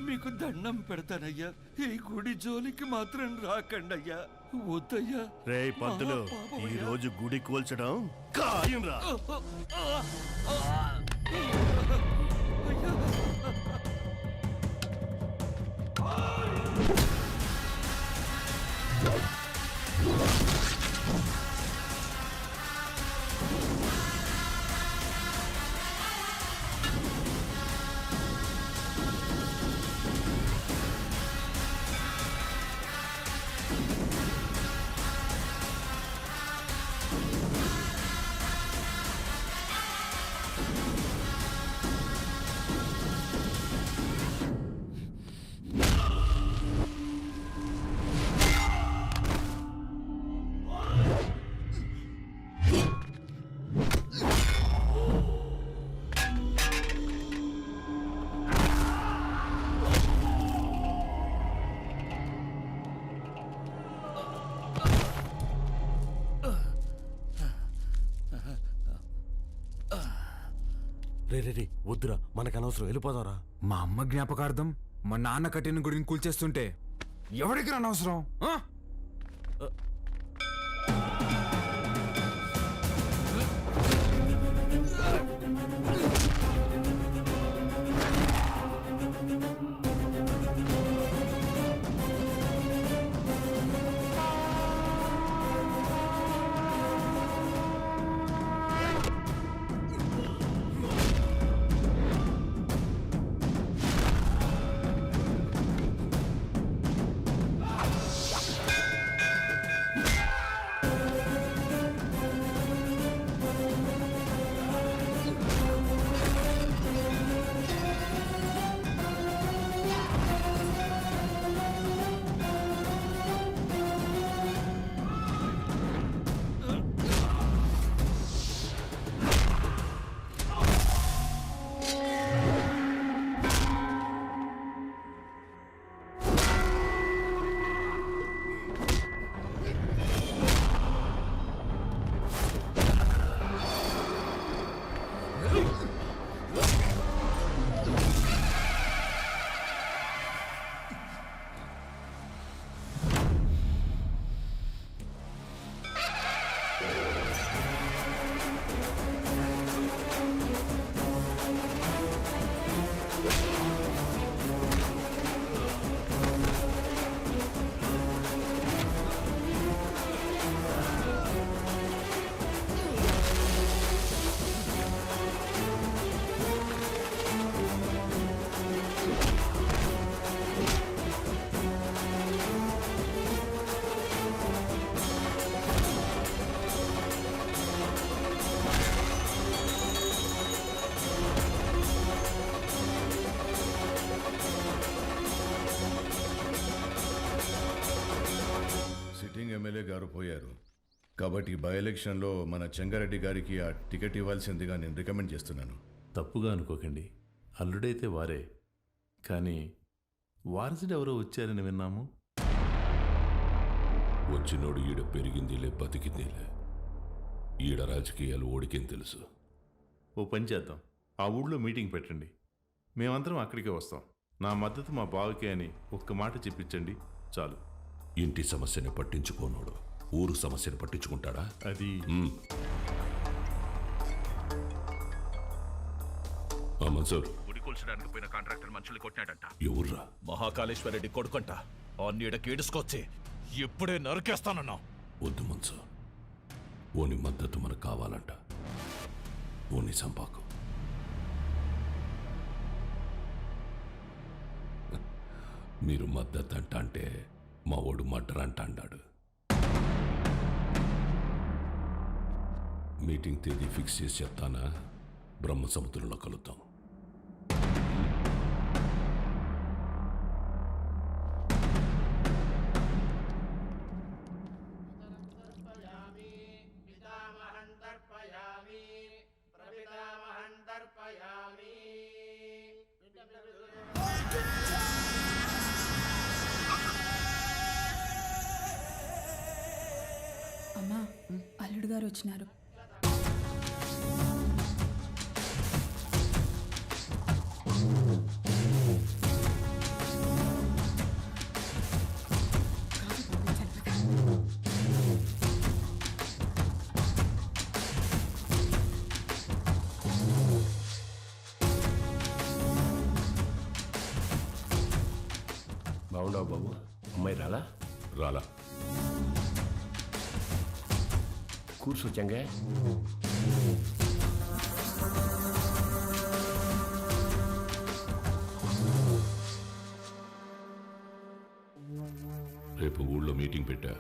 మీకు దండం పెడతానయ్యా, ఈ గుడి జోలికి మాత్రం రాకండయ్యా. వద్దయ్యా. రే పంతులు, ఈ రోజు గుడి కూల్చడం ఖాయం రా. రే రే రే, వద్దురా, మనకు అనవసరం, వెళ్ళిపోదాంరా. మా అమ్మ జ్ఞాపకార్థం మా నాన్న కట్టిన గుడిని కూల్చేస్తుంటే ఎవరికి అనవసరం? పోయారు. కాబట్టి బై ఎలక్షన్లో మన చెంగారెడ్డి గారికి ఆ టికెట్ ఇవ్వాల్సిందిగా నేను రికమెండ్ చేస్తున్నాను. తప్పుగా అనుకోకండి, అల్లుడైతే వారే, కానీ వారసుడు ఎవరో వచ్చారని విన్నాము. వచ్చినోడు ఈడ పెరిగిందిలే బతికిందిలే. ఈడ రాజకీయాలు ఓడికేం తెలుసు. ఓ పని చేద్దాం, ఆ ఊళ్ళో మీటింగ్ పెట్టండి, మేమందరం అక్కడికే వస్తాం. నా మద్దతు మా బావకే అని ఒక్క మాట చెప్పించండి చాలు. ఇంటి సమస్యని పట్టించుకోనోడు ఊరు సమస్యను పట్టించుకుంటాడా? అది మన్సూర్, గుడి కూల్చడానికి పోయిన కాంట్రాక్టర్ మనుషులు కొట్టినాడంట. ఎవర్రా? మహాకాళేశ్వరరెడ్డి కొడుకంట. ఆ నీడకి ఈడుసుకొచ్చి ఇప్పుడే నరికేస్తానన్నా. వద్దు మన్సూర్, ఓని మద్దతు మనకు కావాలంట. ఓని సంపాకు. మీరు మద్దతు అంట అంటే మా ఓడు మర్డర్ అంట అన్నాడు. మీటింగ్ తేదీ ఫిక్స్ చేసి చెప్తానా? బ్రహ్మ సముద్రంలో కలుద్దాం. అమ్మా, అల్లుడు గారు వచ్చినారు. బాగుండవు బాబు, అమ్మాయి రాలా? రాలా. కూర్చో చెంగా. రేపు ఊళ్ళో మీటింగ్ పెట్టా.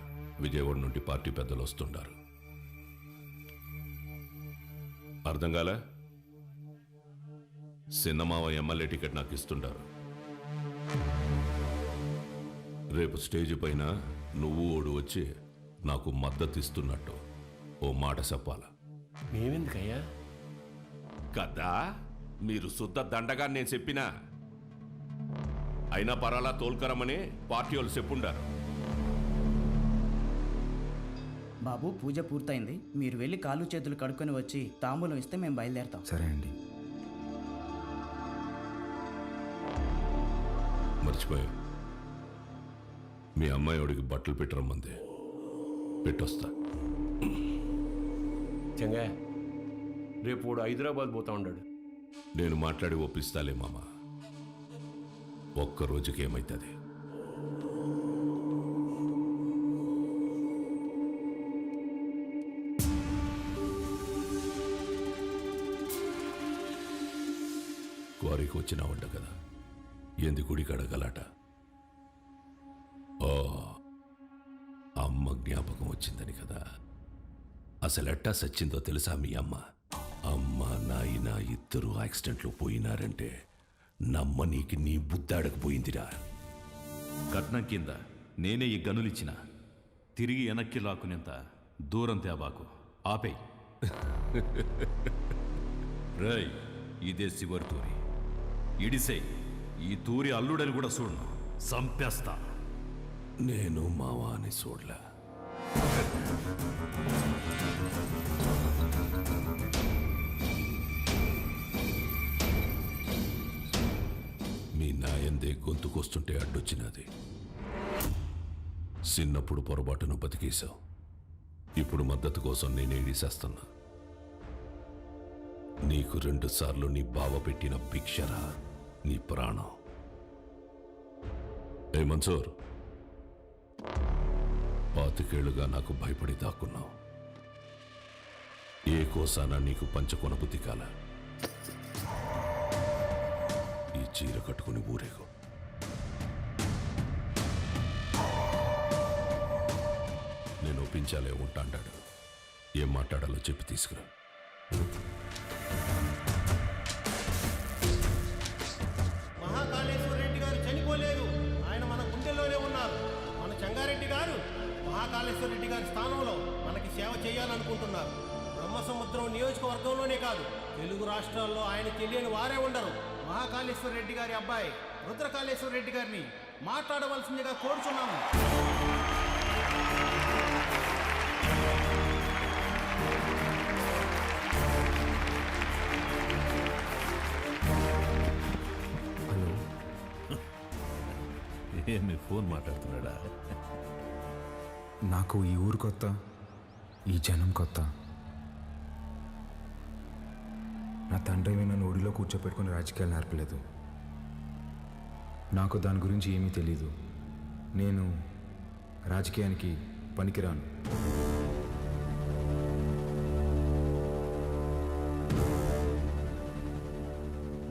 విజయవాడ నుండి పార్టీ పెద్దలు వస్తుండారు. అర్థం కాలే? సిన్నమావ ఎమ్మెల్యే టికెట్ నాకు ఇస్తుండారు. రేపు స్టేజ్ పైన నువ్వు ఓడు వచ్చి నాకు మద్దతు ఇస్తున్నట్టు ఓ మాట చెప్పాలా? మేమెందుకయ్యా? కదా మీరు శుద్ధ దండగా నేను చెప్పినా. అయినా పరాలా తోల్కరమని పార్టీ వాళ్ళు చెప్పుండారు. బాబు, పూజ పూర్తయింది. మీరు వెళ్ళి కాళ్ళు చేతులు కడుక్కొని వచ్చి తాంబూలం ఇస్తే మేము బయలుదేరుతాం. సరే అండి. మర్చిపోయా, మీ అమ్మాయి వాడికి బట్టలు పెట్టరమ్మంది. పెట్టొస్తా. చెంగా, రేపు వాడు హైదరాబాద్ పోతా ఉన్నాడు. నేను మాట్లాడి ఒప్పిస్తాలే మామ. ఒక్క రోజుకి ఏమైతుంది? క్వారీకి వచ్చినావంట కదా, ఏంది గుడి కడగలాట? ఓ, అమ్మ జ్ఞాపకం వచ్చిందని కదా. అసలెట్టా సచ్చిందో తెలుసా మీ అమ్మ? అమ్మ నాయన ఇద్దరు యాక్సిడెంట్లో పోయినారంటే నమ్మనీకి నీ బుద్ధాడకపోయిందిరా. కట్నం కింద నేనే ఈ గనులిచ్చిన, తిరిగి వెనక్కి లాక్కునేంత దూరం తేబాకు. ఆపే. రై, ఇదే శివర్ తూరి. ఇడిసే, ఈ తూరి అల్లుడని కూడా చూడను, సంపేస్తా. నేను మావా అని చూడలే. మీ నాయందే గొంతుకొస్తుంటే అడ్డొచ్చినది. చిన్నప్పుడు పొరపాటును బతికేశావు. ఇప్పుడు మద్దతు కోసం నేను ఏడిసేస్తున్నా. నీకు 2 సార్లు నీ బావ పెట్టిన భిక్షరా నీ ప్రాణం. ఏ మన్సూర్, 25 ఏళ్లుగా నాకు భయపడి దాక్కున్నావు. ఏ కోసానా నీకు పంచకొన బుద్ధి కాల. ఈ చీర కట్టుకుని ఊరేగు. నేను ఒప్పించాలే ఉంటాడాడు. ఏం మాట్లాడాలో చెప్పి తీసుకురా. మహాకాళేశ్వర రెడ్డి గారు చనిపోలేదు, ఆయన మన గుండెల్లోనే ఉన్నారు. మన చెంగారెడ్డి గారు మహాకాళ మహాకాళేశ్వర రెడ్డి గారి స్థానంలో మనకి సేవ చేయాలనుకుంటున్నారు. బ్రహ్మసముద్రం నియోజకవర్గంలోనే కాదు, తెలుగు రాష్ట్రాల్లో ఆయన తెలియని వారే ఉండరు. మహాకాళేశ్వర రెడ్డి గారి అబ్బాయి రుద్రకాళేశ్వర రెడ్డి గారిని మాట్లాడవలసిందిగా కోరుచున్నాము. ఏమి ఫోన్ మాట్లాడుతున్నాడా? నాకు ఈ ఊరు కొత్త, ఈ జనం కొత్త. నా తండ్రి నన్ను ఊరిలో కూర్చోపెట్టుకుని రాజకీయాలు నేర్పలేదు. నాకు దాని గురించి ఏమీ తెలీదు. నేను రాజకీయానికి పనికిరాను.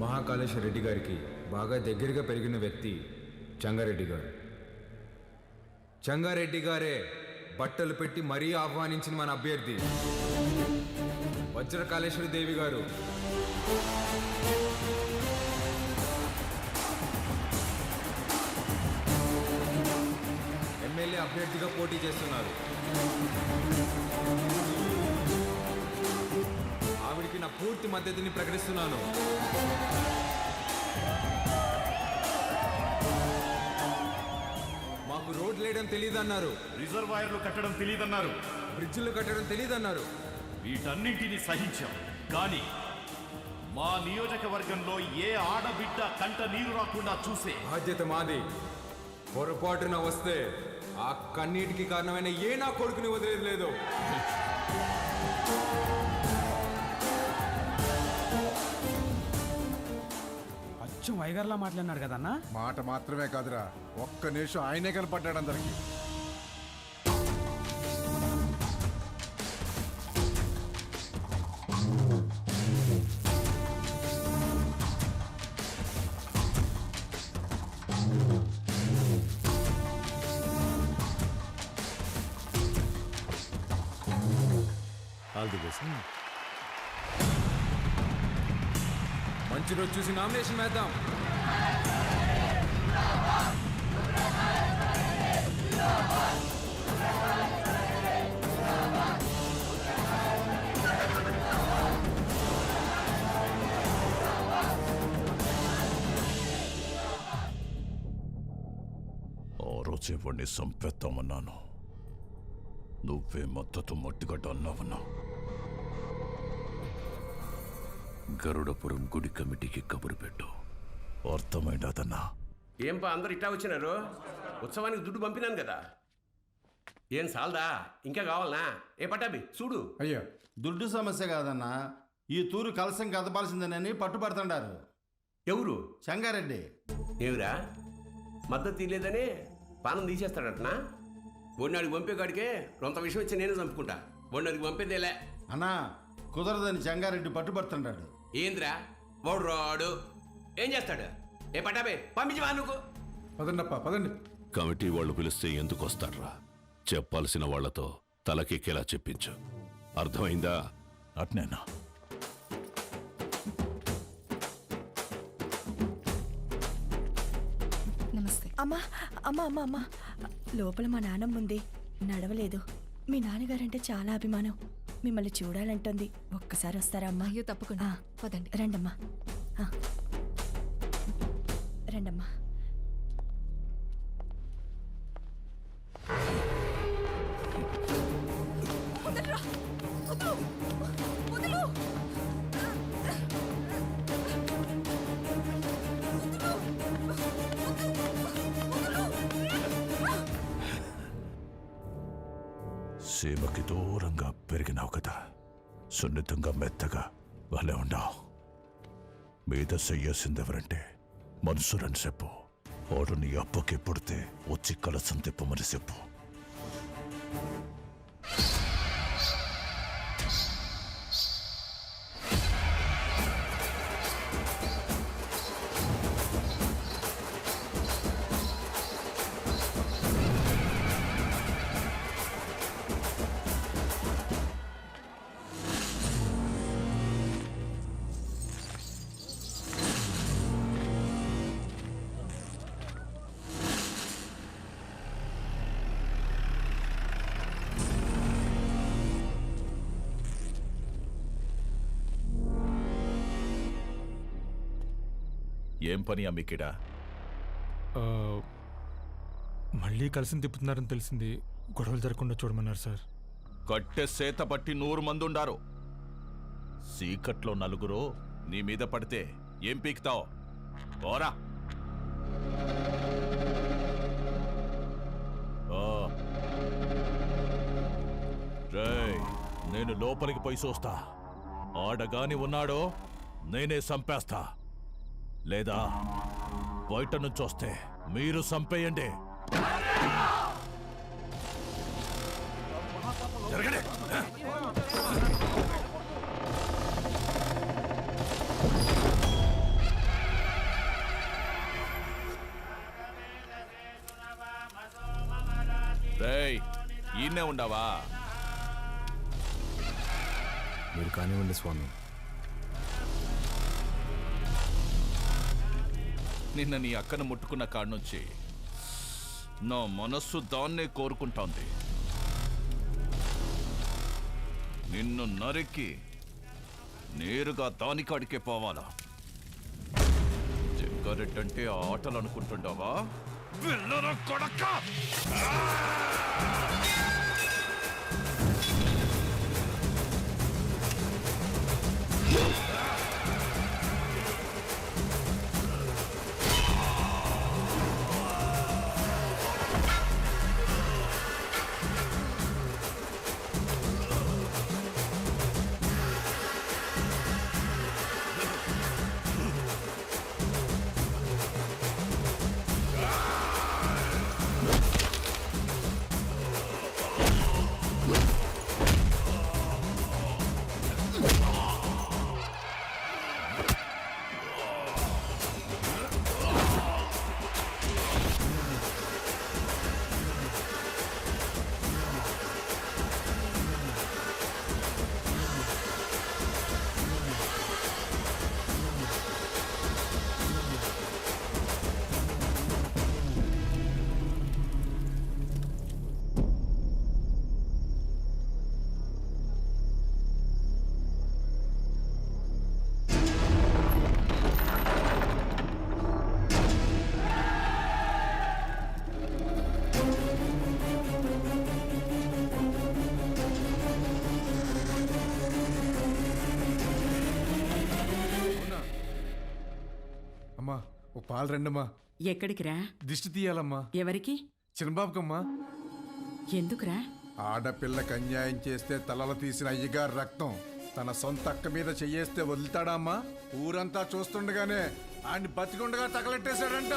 మహాకాళేశ్వర రెడ్డి గారికి బాగా దగ్గరగా పెరిగిన వ్యక్తి చంగారెడ్డి గారు. చంగారెడ్డి గారే బట్టలు పెట్టి మరీ ఆహ్వానించిన మన అభ్యర్థి వజ్రకాళేశ్వరి దేవి గారు. ఎమ్మెల్యే అభ్యర్థిగా పోటీ చేస్తున్నారు. ఆవిడికి నా పూర్తి మద్దతుని ప్రకటిస్తున్నాను. మాకు రోడ్లు వేయడం తెలియదన్నారు, రిజర్వాయర్లు కట్టడం తెలియదన్నారు, బ్రిడ్జిలు కట్టడం తెలియదన్నారు. వీటన్నింటినీ సహించాం. కానీ మా నియోజకవర్గంలో ఏ ఆడబిడ్డ కంట నీరు రాకుండా చూసే బాధ్యత మాది. పొరపాటున వస్తే ఆ కన్నీటికి కారణమైన ఏ నా కొడుకుని వదిలేదు లేదు. అచ్చం వైగర్లా మాట్లాడినాడు కదన్నా. మాట మాత్రమే కాదురా, ఒక్క నిమిషం ఆయనే కనపడ్డాడు అందరికి. All the best. మంచి రోజు చూసి నామినేషన్ వేద్దాం. ఆ రోజే వాడిని సంపేద్దామన్నాను. నువ్వే మద్దతు మట్టిగడ్డ అన్నావన్నా. గరుడపురం గుడి కమిటీకి కబురు పెట్టు. అర్థమైందన్నా. ఏంపా అందరు ఇట్టా వచ్చినారు? ఉత్సవానికి దుడ్డు పంపినాను కదా. ఏం సాల్దా? ఇంకా కావాలనా? ఏ పట్టాబి చూడు. అయ్యో, దుడ్డు సమస్య కాదన్నా, ఈ తూరు కలసం కదపాల్సిందేనని పట్టుబడుతుండారు. ఎవరు? చంగారెడ్డి. ఏమిరా మద్దతు తీయలేదని పానం తీసేస్తాడటనా? బొన్నాడికి పంపేకాడికే రొంత విషయం వచ్చి నేను చంపుకుంటా. బొన్నాడికి పంపేదేలే అన్నా, కుదరదని చంగారెడ్డి పట్టుబడుతుండాడు. ఏంద్రా వాడు రాడు, ఏం చేస్తాడు? ఏ పట్టాబే పంపించవా నువ్వు? పదండప్ప పదండి. కమిటీ వాళ్ళు పిలిస్తే ఎందుకు వస్తాడ్రా? చెప్పాల్సిన వాళ్లతో తలకెక్కేలా చెప్పించు. అర్థమైందా? అట్నేనా? నమస్తే. అమ్మా అమ్మా అమ్మా అమ్మా, లోపల మా నాన్నమ్మ ఉంది, నడవలేదు. మీ నాన్నగారంటే చాలా అభిమానం, మిమ్మల్ని చూడాలంటుంది. ఒక్కసారి వస్తారా అమ్మా? అయ్యో తప్పకుండా, పదండి. రండమ్మా, రండమ్మా. సీమకి దూరంగా పెరిగినావు కదా, సున్నితంగా మెత్తగా భలే ఉండావు. మీద చెయ్యాల్సిందెవరంటే మనసురని చెప్పు. వాడు నీ అప్పకి పుడితే వచ్చి కలసం తిప్పమని చెప్పు. ఏం పని అమ్మికిడ? మళ్ళీ కలిసి తిప్పుతున్నారని తెలిసింది. గొడవలు జరగకుండా చూడమన్నారు సార్. కట్టె సేత పట్టి 100 మంది ఉండారు. సీకట్లో నలుగురు నీ మీద పడితే ఏం పీకుతావు? ఓరా. రేయ్, నేను లోపలికి పోయి చూస్తా. ఆడగాని ఉన్నాడో నేనే సంపేస్తా, లేదా బయట నుంచి వస్తే మీరు సంపేయండి. జరగండి. రేయ్, ఈయనే ఉండవా? మీరు కానివ్వండి స్వామి. నిన్న నీ అక్కను ముట్టుకున్న కాడ్నుంచి నా మనస్సు దాన్నే కోరుకుంటోంది. నిన్ను నరికి నేరుగా దానికాడికే పోవాలా? జగ్గారెడ్డంటే ఆటలు అనుకుంటుండవా? వెళ్ళరా కొడక! అమ్మా, ఓ పాలు రండమ్మా. ఎక్కడికి రా? దిష్టి తీయాలమ్మా. ఎవరికి? చిన్నబాబుకమ్మా. ఎందుకురా? ఆడపిల్లకి అన్యాయం చేస్తే తలలు తీసిన అయ్యగారు రక్తం తన సొంత అక్క మీద చెయ్యేస్తే వదులుతాడామ్మా? ఊరంతా చూస్తుండగానే ఆయన్ని బతికుండగా తగలెట్టేశాడంట.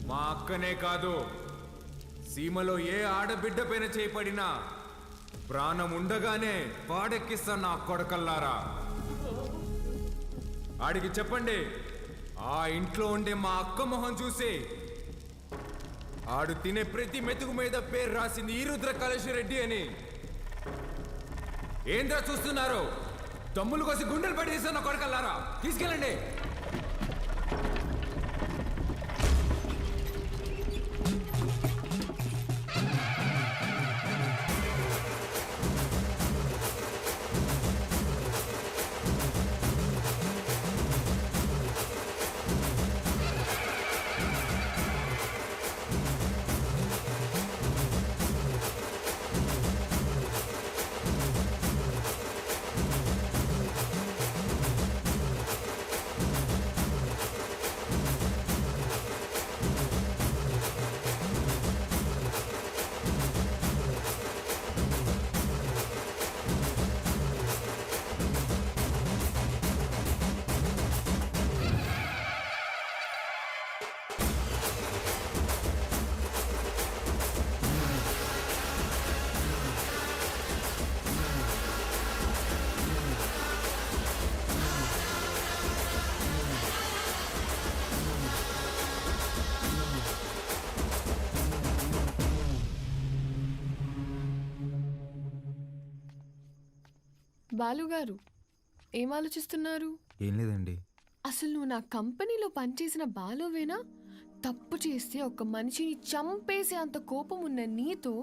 మా అక్కనే కాదు, సీమలో ఏ ఆడబిడ్డ పైన చేపడినా ప్రాణం ఉండగానే పాడెక్కిస్తా నా కొడకల్లారా. ఆడికి చెప్పండి, ఆ ఇంట్లో ఉండే మా అక్క మొహం చూసి ఆడు తినే ప్రతి మెతుకు మీద పేరు రాసింది ఈరుద్ర కళేశ్వరెడ్డి అని. ఏంద్రా చూస్తున్నారు? తమ్ములు కోసి గుండెలు పడి తీస్తున్న కొడకల్లారా, తీసుకెళ్ళండి. బాలుగారు ఏం ఆలోచిస్తున్నారు? ఏం లేదండి. అసలు నువ్వు నా కంపెనీలో పనిచేసిన బాలువేనా? తప్పు చేస్తే ఒక మనిషిని చంపేసే అంత కోపం ఉన్న నీతో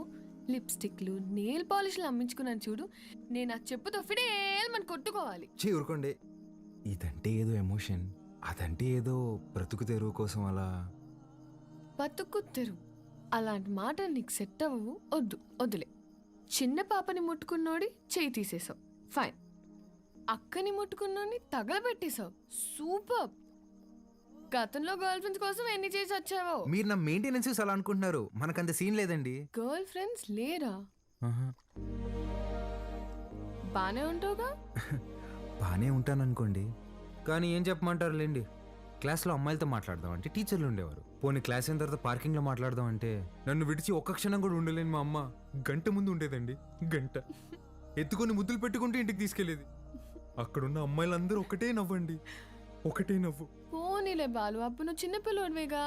లిప్స్టిక్లు నెయిల్ పాలిష్లు అమ్మించుకున్నాను చూడు. నేను ఆ చెప్పుతో ఫిడేల్మని కొట్టుకోవాలి. ఊరుకోండి. ఇదంటే ఏదో ఎమోషన్, అదంటే ఏదో బ్రతుకు తెరువు కోసం అలా. బతుకు తెరు అలాంటి మాటలు నీకు సెట్ అవ్వవు. వద్దులే. చిన్న పాపని ముట్టుకున్నోడి చేయి తీసేసావు, ఫైన్. అక్కని ముట్టుకున్నోడిని తగలబెట్టేశావు, సూపర్. గతంలో గర్ల్ ఫ్రెండ్స్ కోసం ఎన్ని చేసి వచ్చావో. మీరు నా మెయింటెనెన్స్ అలా అనుకుంటున్నారు, మనకంత సీన్ లేదండి. గర్ల్ ఫ్రెండ్స్ లేరా? ఆహా. బానే ఉంటావుగా? బానే ఉంటాను అనుకోండి, కానీ ఏం చెప్పమంటారు లేండి. క్లాస్లో అమ్మాయిలతో మాట్లాడదాం అంటే టీచర్లు ఉండేవారు. పోనీ క్లాస్ అయిన తర్వాత పార్కింగ్లో మాట్లాడదాం అంటే నన్ను విడిచి ఒక్క క్షణం కూడా ఉండలేని మా అమ్మ గంట ముందు ఉండేదండి. గంట ఎత్తుకొని ముద్దులు పెట్టుకుంటూ ఇంటికి తీసుకెళ్లేది. అక్కడున్న అమ్మాయిలందరూ ఒకటే నవ్వండి, ఒకటే నవ్వు. పోనీలే బాలు, అప్పుడు నువ్వు చిన్నపిల్లోడివేగా.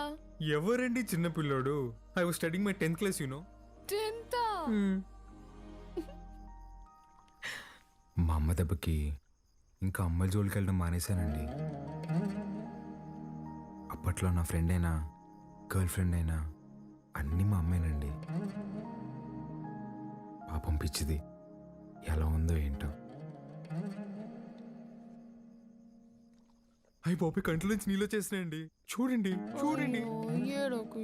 ఎవరండి చిన్నపిల్లోడు? I was studying my 10th class, you know. 10th? మా అమ్మ దెబ్బకి ఇంకా అమ్మాయిల జోలికి వెళ్ళడం మానేశానండి. అప్పట్లో నా ఫ్రెండ్ అయినా గర్ల్ ఫ్రెండ్ అయినా అన్నీ మా అమ్మేనండి. పాపం పిచ్చిది ఎలా ఉందో ఏంటో. అయ్యి బాబు కంట్లో నుంచి నీళ్ళు వచ్చేసినాయండి. చూడండి చూడండి. ఏడోకు.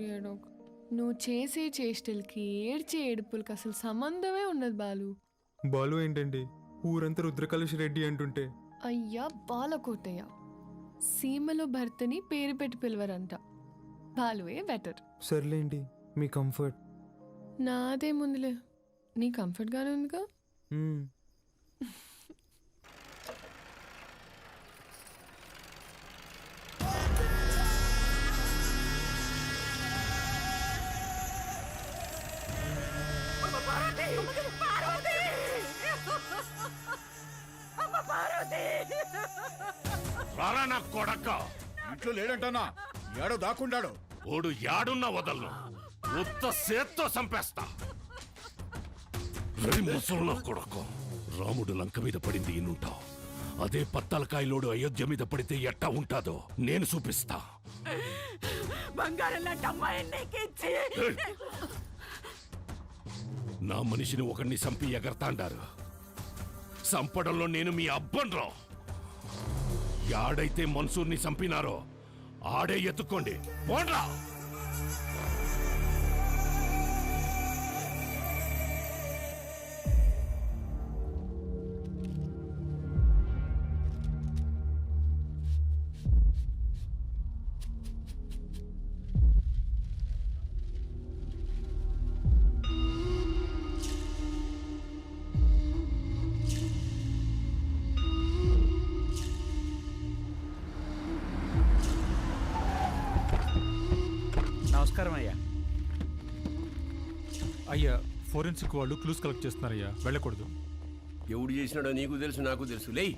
నువ్వు చేసే చేష్టలకి ఏడ్చే ఏడుపులకి అసలు సంబంధమే ఉన్నది బాలు. బాలు ఏంటండి, ఊరంతా రుద్రకలుష రెడ్డి అంటుంటే. అయ్యా బాలకోటయ్య, సీమలో భర్తని పేరు పెట్టి పిలవరంట. బాలువే బెటర్. సర్లేండి, మీ కంఫర్ట్. నాదే ముందులే, నీ కంఫర్ట్గానే ఉందిగా. రారా నా కొడక్క. ఇంట్లో లేడంటానా? ఏడో దాక్కుండాడు. ఓడు యాడున్నా వదలను, ఉత్త సేత్తో చంపేస్తా. ముసలు కొడకు. రాముడు లంక మీద పడింది ఈనుంటావు, అదే పత్తలకాయలోడు అయోధ్య మీద పడితే ఎట్టా ఉంటాదో నేను చూపిస్తా. నా మనిషిని ఒకరిని చంపి ఎగరతాండారు. చంపడంలో నేను మీ అబ్బన్రా. యాడైతే మన్సూర్ని చంపినారో ఆడే ఎత్తుకోండి, పోండ్రా. నమస్కారం అయ్యా. అయ్యా, ఫోరెన్సిక్ వాళ్ళు క్లూస్ కలెక్ట్ చేస్తున్నారయ్యా, వెళ్ళకూడదు. ఎవడు చేసినాడో నీకు తెలుసు, నాకు తెలుసు. లేయ్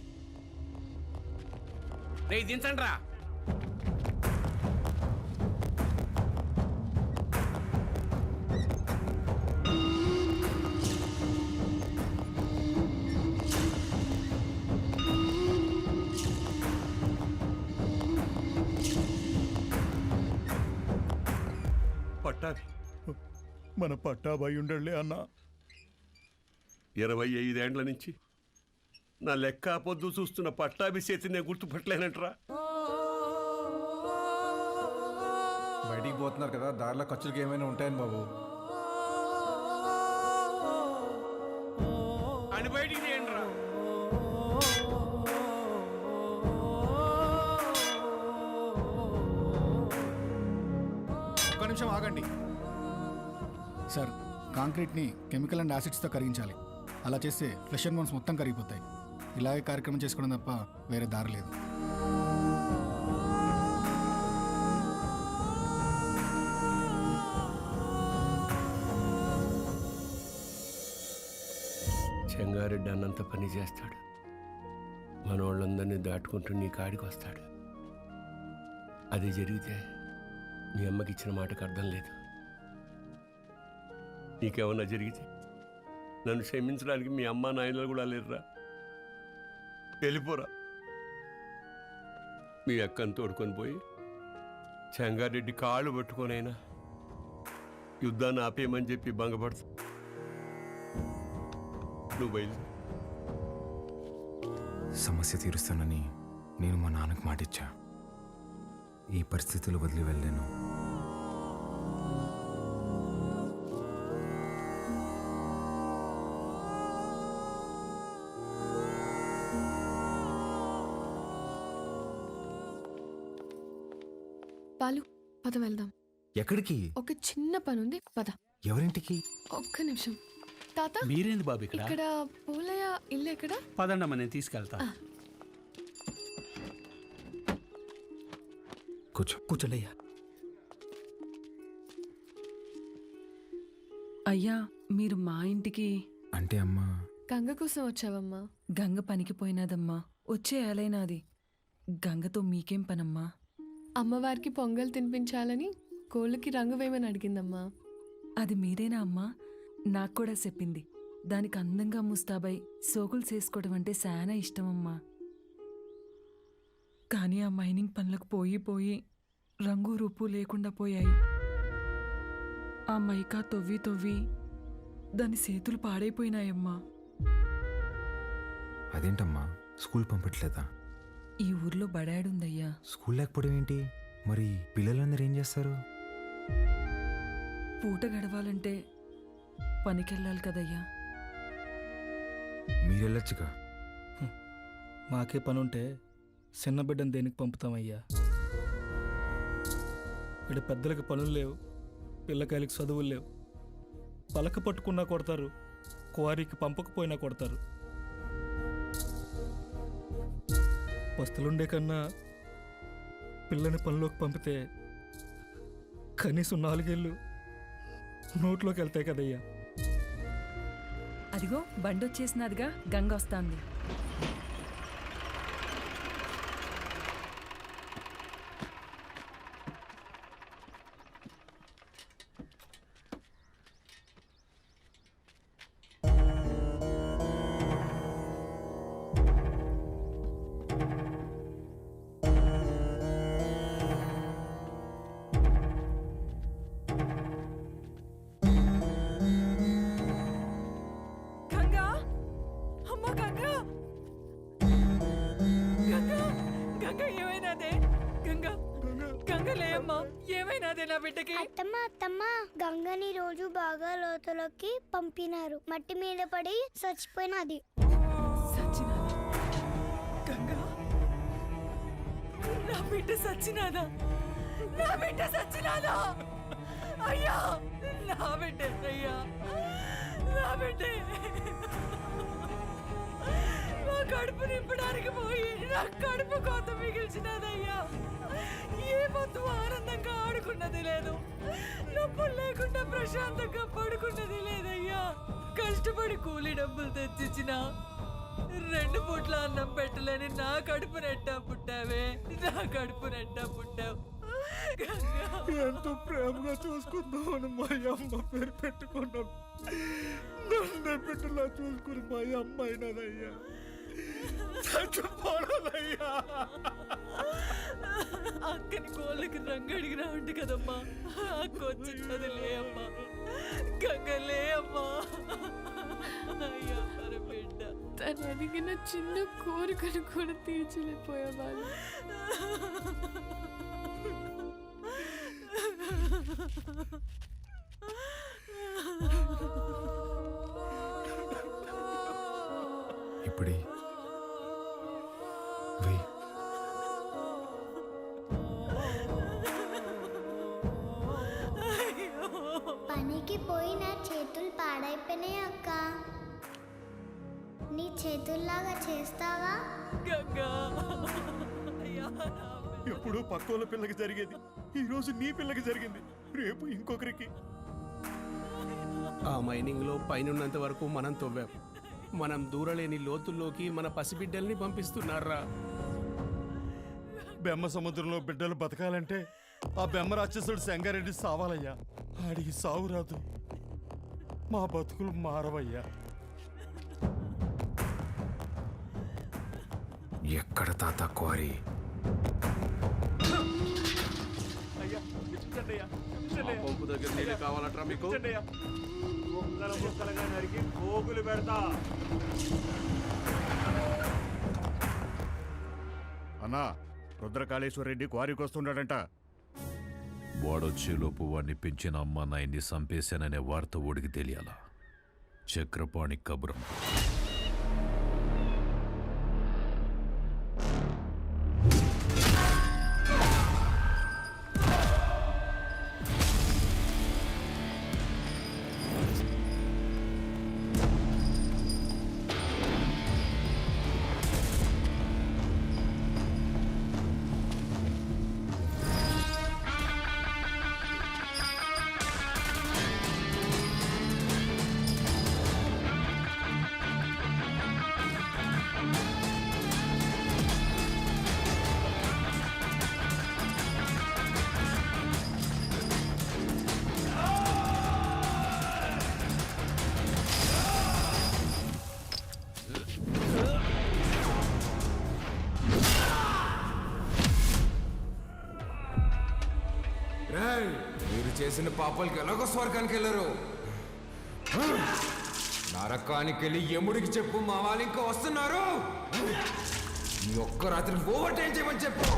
దించండి రా. పట్టాభి, మన పట్టాభాయి ఉండలే అన్నా. 25 ఏండ్ల నుంచి నా లెక్క పొద్దు చూస్తున్న పట్టాభి చేతి నేను గుర్తుపట్టలేనంటరా. బయటికి పోతున్నారు కదా, దారిలో ఖర్చులకి ఏమైనా ఉంటాయని బాబు. అని బయటికి తీయండిరా. ఒక్క నిమిషం ఆగండి సార్. కాంక్రీట్ని కెమికల్ అండ్ యాసిడ్స్తో కరిగించాలి. అలా చేస్తే ఫ్లెష్ అండ్ బోన్స్ మొత్తం కరిగిపోతాయి. ఇలాగే కార్యక్రమం చేసుకోవడం తప్ప వేరే దారి లేదు. చెంగారెడ్డి అన్నంత పని చేస్తాడు, మనోళ్ళందరినీ దాటుకుంటూ నీ కాడికి వస్తాడు. అది జరిగితే మీ అమ్మకి ఇచ్చిన మాటకు అర్థం లేదు. నీకేమన్నా జరిగితే నన్ను క్షమించడానికి మీ అమ్మ నాయనలు కూడా లేరురా. వెళ్ళిపోరా. మీ అక్కను తోడుకొని పోయి చెంగారెడ్డి కాళ్ళు పట్టుకొనైనా యుద్ధాన్ని ఆపేయమని చెప్పి భంగపడతా. నువ్వు బయలు. సమస్య తీరుస్తానని నేను మా నాన్నకు మాటిచ్చా. ఈ పరిస్థితులు వదిలి వెళ్ళాను. పాలు పద వెళ్దాం. ఎక్కడికి? ఒక చిన్న పని ఉంది, పద. ఎవరింటికి? ఒక్క నిమిషం. తాత మీరేంది బాబు ఇక్కడ? ఇక్కడ పూలయ్య ఇల్లు ఎక్కడ? పదండమ్మ, నేను తీసుకెళ్తా. కూర్చోండి అయ్యా. అయ్యా, మీరు మా ఇంటికి అంటే అమ్మా గంగ కోసం వచ్చావమ్మా? గంగ పనికి పోయినాదమ్మా, వచ్చే ఏలైనాది. గంగతో మీకేం పనమ్మా? అమ్మవారికి పొంగల్ తినిపించాలని కోళ్ళకి రంగు వేయమని అడిగిందమ్మా. అది మీరేనా అమ్మా? నాకు కూడా చెప్పింది. దానికి అందంగా ముస్తాబై సోకులు చేసుకోవడం అంటే చాలా ఇష్టమమ్మా. కానీ ఆ మైనింగ్ పనులకు పోయి రంగు రూపు లేకుండా పోయాయి. ఆ మైకా తవ్వి దాని చేతులు పాడైపోయినాయమ్మా. అదేంటమ్మా, స్కూల్ పంపట్లేదా? ఈ ఊర్లో బడాడుందయ్యా. స్కూల్ లేకపోవడం ఏంటి? మరి పిల్లలందరూ ఏం చేస్తారు? పూట గడవాలంటే పనికెళ్ళాలి కదయ్యా. మీరెళ్ళొచ్చుగా. మాకే పనుంటే చిన్న బిడ్డను దేనికి పంపుతామయ్యా? ఇక్కడ పెద్దలకు పనులు లేవు, పిల్లకాయలకి చదువులు లేవు. పలక పట్టుకున్నా కొడతారు, క్వారీకి పంపకపోయినా కొడతారు. వస్తులుండే కన్నా పిల్లని పనిలోకి పంపితే కనీసం 4 ఏళ్ళు నోట్లోకి వెళ్తాయి కదయ్యా. అదిగో బండొచ్చేసినదిగా, గంగ వస్తాంది. అత్తమ్మ గంగని రోజు బాగా లోతులోకి పంపినారు. మట్టి మీద పడి చచ్చిపోయినది. నా బిడ్డ సచ్చినాదా? నా బిడ్డ సచ్చినాదా? అయ్యా, నా బిడ్డ అయ్యా, నా బిడ్డ నా కడుపు నింపడానికి పోయి నా కడుపు కోత మిగిల్చినదయ్యా. ఏ పొద్దు ఆనందంగా ఆడుకున్నది లేదు, నొప్పులు లేకుండా ప్రశాంతంగా పడుకున్నది లేదయ్యా. కష్టపడి కూలి డబ్బులు తెచ్చిచ్చిన 2 పూట్ల అన్నం పెట్టలేని నా కడుపు నెట్టా పుట్టావే, నా కడుపు నెట్టా పుట్టావు. ఎంతో ప్రేమగా చూసుకుందామని మా అమ్మ పేరు పెట్టుకున్నాం. నన్ను బిడ్డలా చూసుకుని మా అమ్మ అయినదయ్యా. చచ్చిపోనదయ్యా. అక్కని కోళ్ళకి రంగు అడిగినా ఉంటే కదమ్మా, అక్క వచ్చినది లే అమ్మా, గంగలే అమ్మా. అయ్యా మన బిడ్డ తను అడిగిన చిన్న కోరికను కూడా తీర్చలేకపోయేవాళ్ళు. ఇప్పుడే పనికి పోయి నా చేతులు పాడైపోయినాయి అక్క. నీ చేతుల్లాగా చేస్తావా? ఎప్పుడు పక్కోళ్ళ పిల్లకి జరిగేది, ఈ రోజు నీ పిల్లకి జరిగింది, రేపు ఇంకొకరికి. ఆ మైనింగ్లో పైనున్నంత వరకు మనం తవ్వాం. మనం దూరలేని లోతుల్లోకి మన పసిబిడ్డల్ని పంపిస్తున్నారా? బెమ్మ సముద్రంలో బిడ్డలు బతకాలంటే ఆ బెమ్మ రాక్షసుడు సంగారెడ్డి సావాలయ్యా. ఆడికి సావు రాదు, మా బతుకులు మారవయ్యా. ఎక్కడ తాత క్వారీ? పంపు దగ్గర నీళ్ళు కావాలట్రా మీకు? పోగులు పెడతా. అన్నా, రుద్రకాళేశ్వర రెడ్డి క్వారీకి వస్తున్నాడంట. వాడొచ్చేలోపు వాడిని పెంచిన అమ్మ నాయన్ని చంపేశాననే వార్త ఓడికి తెలియాలా? చక్రపాణి కబురం. మీరు చేసిన పాపాలకి ఎలాగో స్వర్గానికి వెళ్ళరు. నరకానికి వెళ్ళి యముడికి చెప్పు, మా వాళ్ళు ఇంకా వస్తున్నారు. ఈ ఒక్క రాత్రి ఓవర్ టైం చేయమని చెప్పు.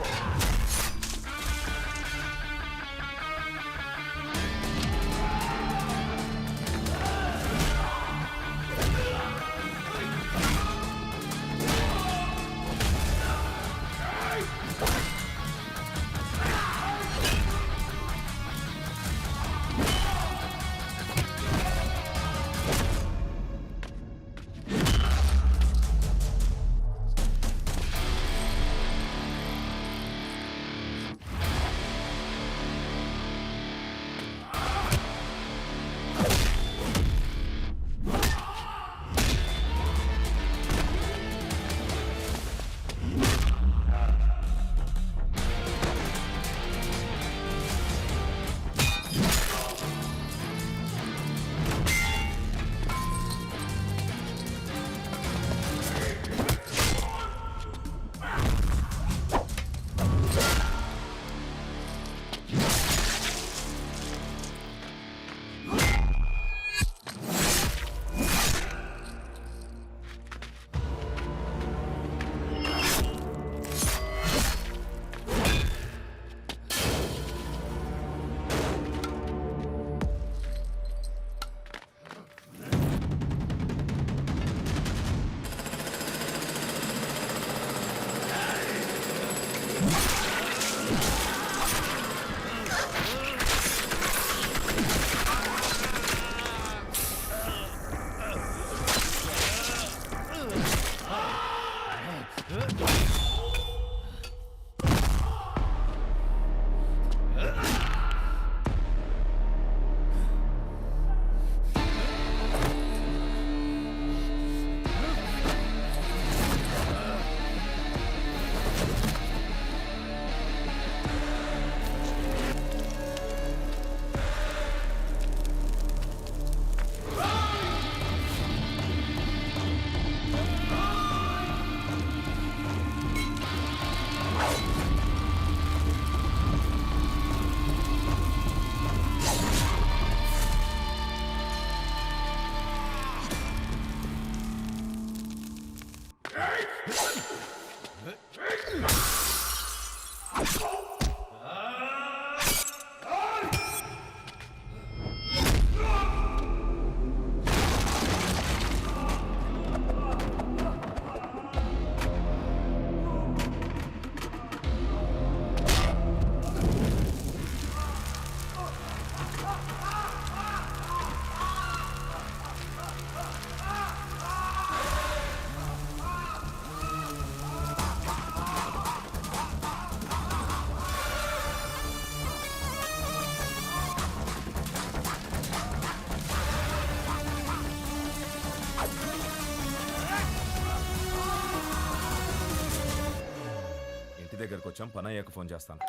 దగ్గరకు వచ్చాం, పని అయ్యాక ఫోన్ చేస్తాను.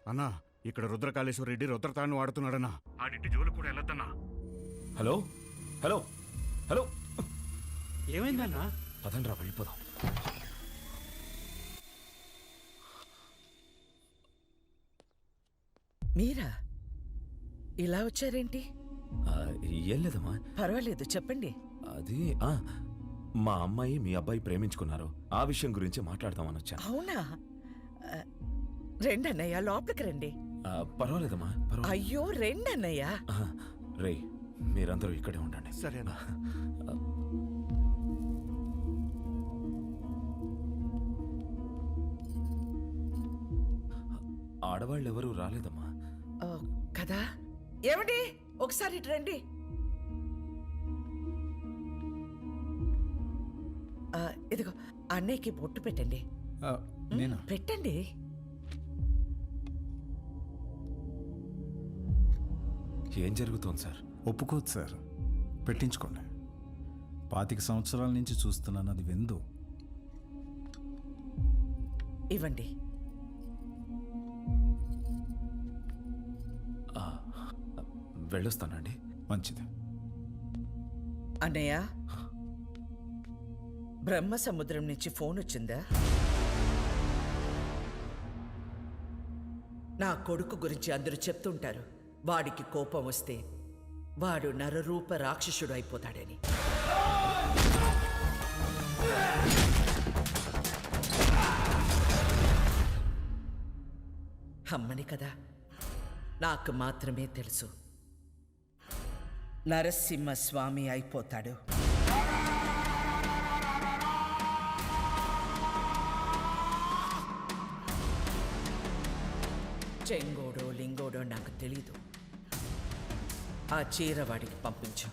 అన్నా, ఇక్కడ రుద్రకాళేశ్వర రెడ్డి రుద్రతాన్ని వాడుతున్నాడన్నా. ఆడింటి జోలు కూడా వెళ్ళొద్దన్నా. హలో హలో హలో, ఏమైందన్నా? పదండ్రా వెళ్ళిపోదాం. మీరా ఇలా వచ్చారేంటి? ఏం లేదమ్మా. పర్వాలేదు, చెప్పండి. అది మా అమ్మాయి మీ అబ్బాయి ప్రేమించుకున్నారు. ఆ విషయం గురించి మాట్లాడదామని వచ్చాను. అవునా? రెండన్నయ్య, లోపలికి రండి. పర్వాలేదమ్మా, పర్వాలేదు. అయ్యో, రెండన్నయ్య. రే, మీరందరూ ఇక్కడే ఉండండి. సరేనా? ఆడవాళ్ళు ఎవరూ రాలేదమ్మా. కదా? ఏమండి, ఒకసారి ఇటు రండి. ఇదిగో అన్నయ్యకి బొట్టు పెట్టండి. పెట్టండి. ఏం జరుగుతోంది సార్? ఒప్పుకోదు సార్, పెట్టించుకోండి. 25 సంవత్సరాల నుంచి చూస్తున్నాను, అది విందు. ఇవ్వండి. వెళ్ళొస్తానండి. మంచిది. అన్నయ్య, బ్రహ్మ సముద్రం నుంచి ఫోన్ వచ్చిందా? నా కొడుకు గురించి అందరూ చెప్తుంటారు, వాడికి కోపం వస్తే వాడు నరరూప రాక్షసుడు అయిపోతాడని. అమ్మని కదా, నాకు మాత్రమే తెలుసు నరసింహస్వామి అయిపోతాడు. చెంగోడో లింగోడో నాకు తెలీదు. ఆ చీర వాడికి పంపించు.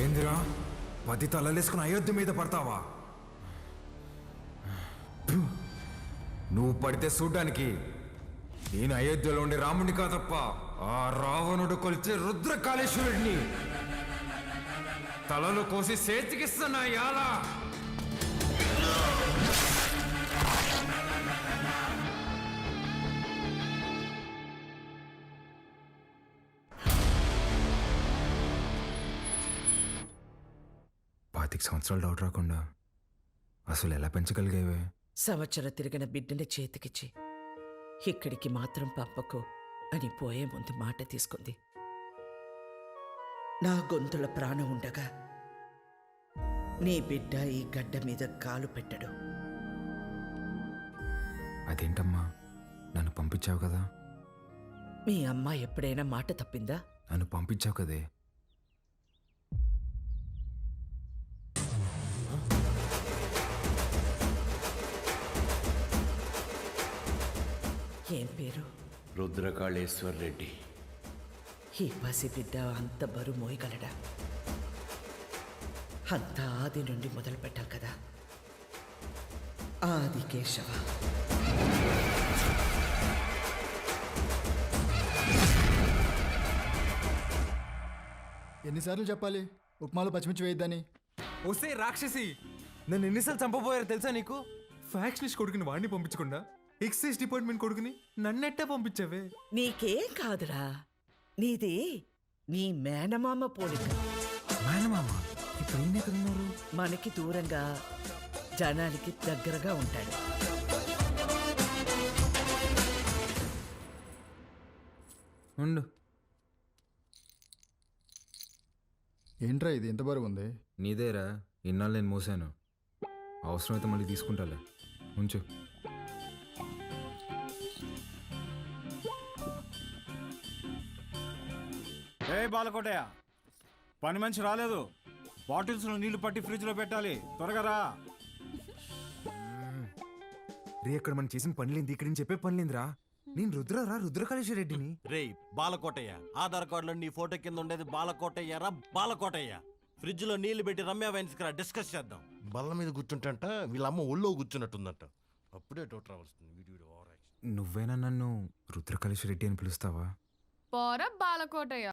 ఏందిరా 10 తలలేసుకుని అయోధ్య మీద పడతావా? నువ్వు పడితే చూడ్డానికి నేను అయోధ్యలో ఉండే రాముడిని కాదప్ప, ఆ రావణుడు కొలిచే రుద్రకాళేశ్వరుడిని. తలలు కోసి చేతికిస్తున్నా యాలా. 25 సంవత్సరాలు డౌట్ రాకుండా అసలు ఎలా పెంచగలిగేవే? సంవత్సరం తిరిగిన బిడ్డని చేతికిచ్చి ఇక్కడికి మాత్రం పంపకు అని పోయే ముందు మాట తీసుకుంది. నా గొంతుల ప్రాణం ఉండగా నీ బిడ్డ ఈ గడ్డ మీద కాలు పెట్టడు. అదేంటమ్మా, నన్ను పంపించావు కదా? మీ అమ్మ ఎప్పుడైనా మాట తప్పిందా? నన్ను పంపించావు కదే. ఏం పేరు? రుద్రకాళేశ్వర్ రెడ్డి. ఈ పసిబిడ్డ అంత బరువు మోయగలడా? అంత ఆది నుండి మొదలు పెట్టాలి కదా. ఆది కేశవ. ఎన్నిసార్లు చెప్పాలి ఉప్మాలో పచ్చిమిర్చి వేయద్దని? వస్తే రాక్షసి, నన్ను ఎన్నిసార్లు చంపబోయారో తెలుసా నీకు? ఫ్యాక్షనిస్ట్ కొడుకుని వాడిని పంపించకుండా ఎక్సైజ్ డిపార్ట్మెంట్ కొడుకుని నన్నెట్టే పంపించావే? నీకేం కాదురా, నీది నీ మేనమామ పోలిక. మేనమామ ఇప్పుడు ఈయన ఎక్కడున్నారు? మనకి దూరంగా జనానికి దగ్గరగా ఉంటాడు. ఉండు. ఏంట్రా ఇది ఎంత బరువు ఉంది? నీదేరా, ఇన్నాళ్ళు నేను మోసాను. అవసరమైతే మళ్ళీ తీసుకుంటాలే, ఉంచు. ఏ బాలకోటయ్య, పని మనిషి రాలేదు. బాటిల్స్లో నీళ్లు పట్టి ఫ్రిడ్జ్లో పెట్టాలి, త్వరగా రా. రే, అక్కడ మనం చేసిన పనిలేంది, ఇక్కడ నేను చెప్పే పనిలేందిరా. నేను రుద్రరా, రుద్రకాళేశ్వర రెడ్డిని. రేయ్ బాలకోటయ్య, ఆధార్ కార్డులో నీ ఫోటో కింద ఉండేది బాలకోటయ్య రా, బాలకోటయ్య. ఫ్రిడ్జ్ లో నీళ్లు పెట్టి రమ్య వైన్స్ కి డిస్కస్ చేద్దాం. బల్ల మీద కూర్చుంటంట, వీళ్ళ అమ్మ ఒళ్ళో కూర్చున్నట్టుందంట. అప్పుడే డౌట్ రావాల్సింది. నువ్వేనా నన్ను రుద్రకాళేశ్వర రెడ్డి అని పిలుస్తావా? పోర బాలకోటయ్య.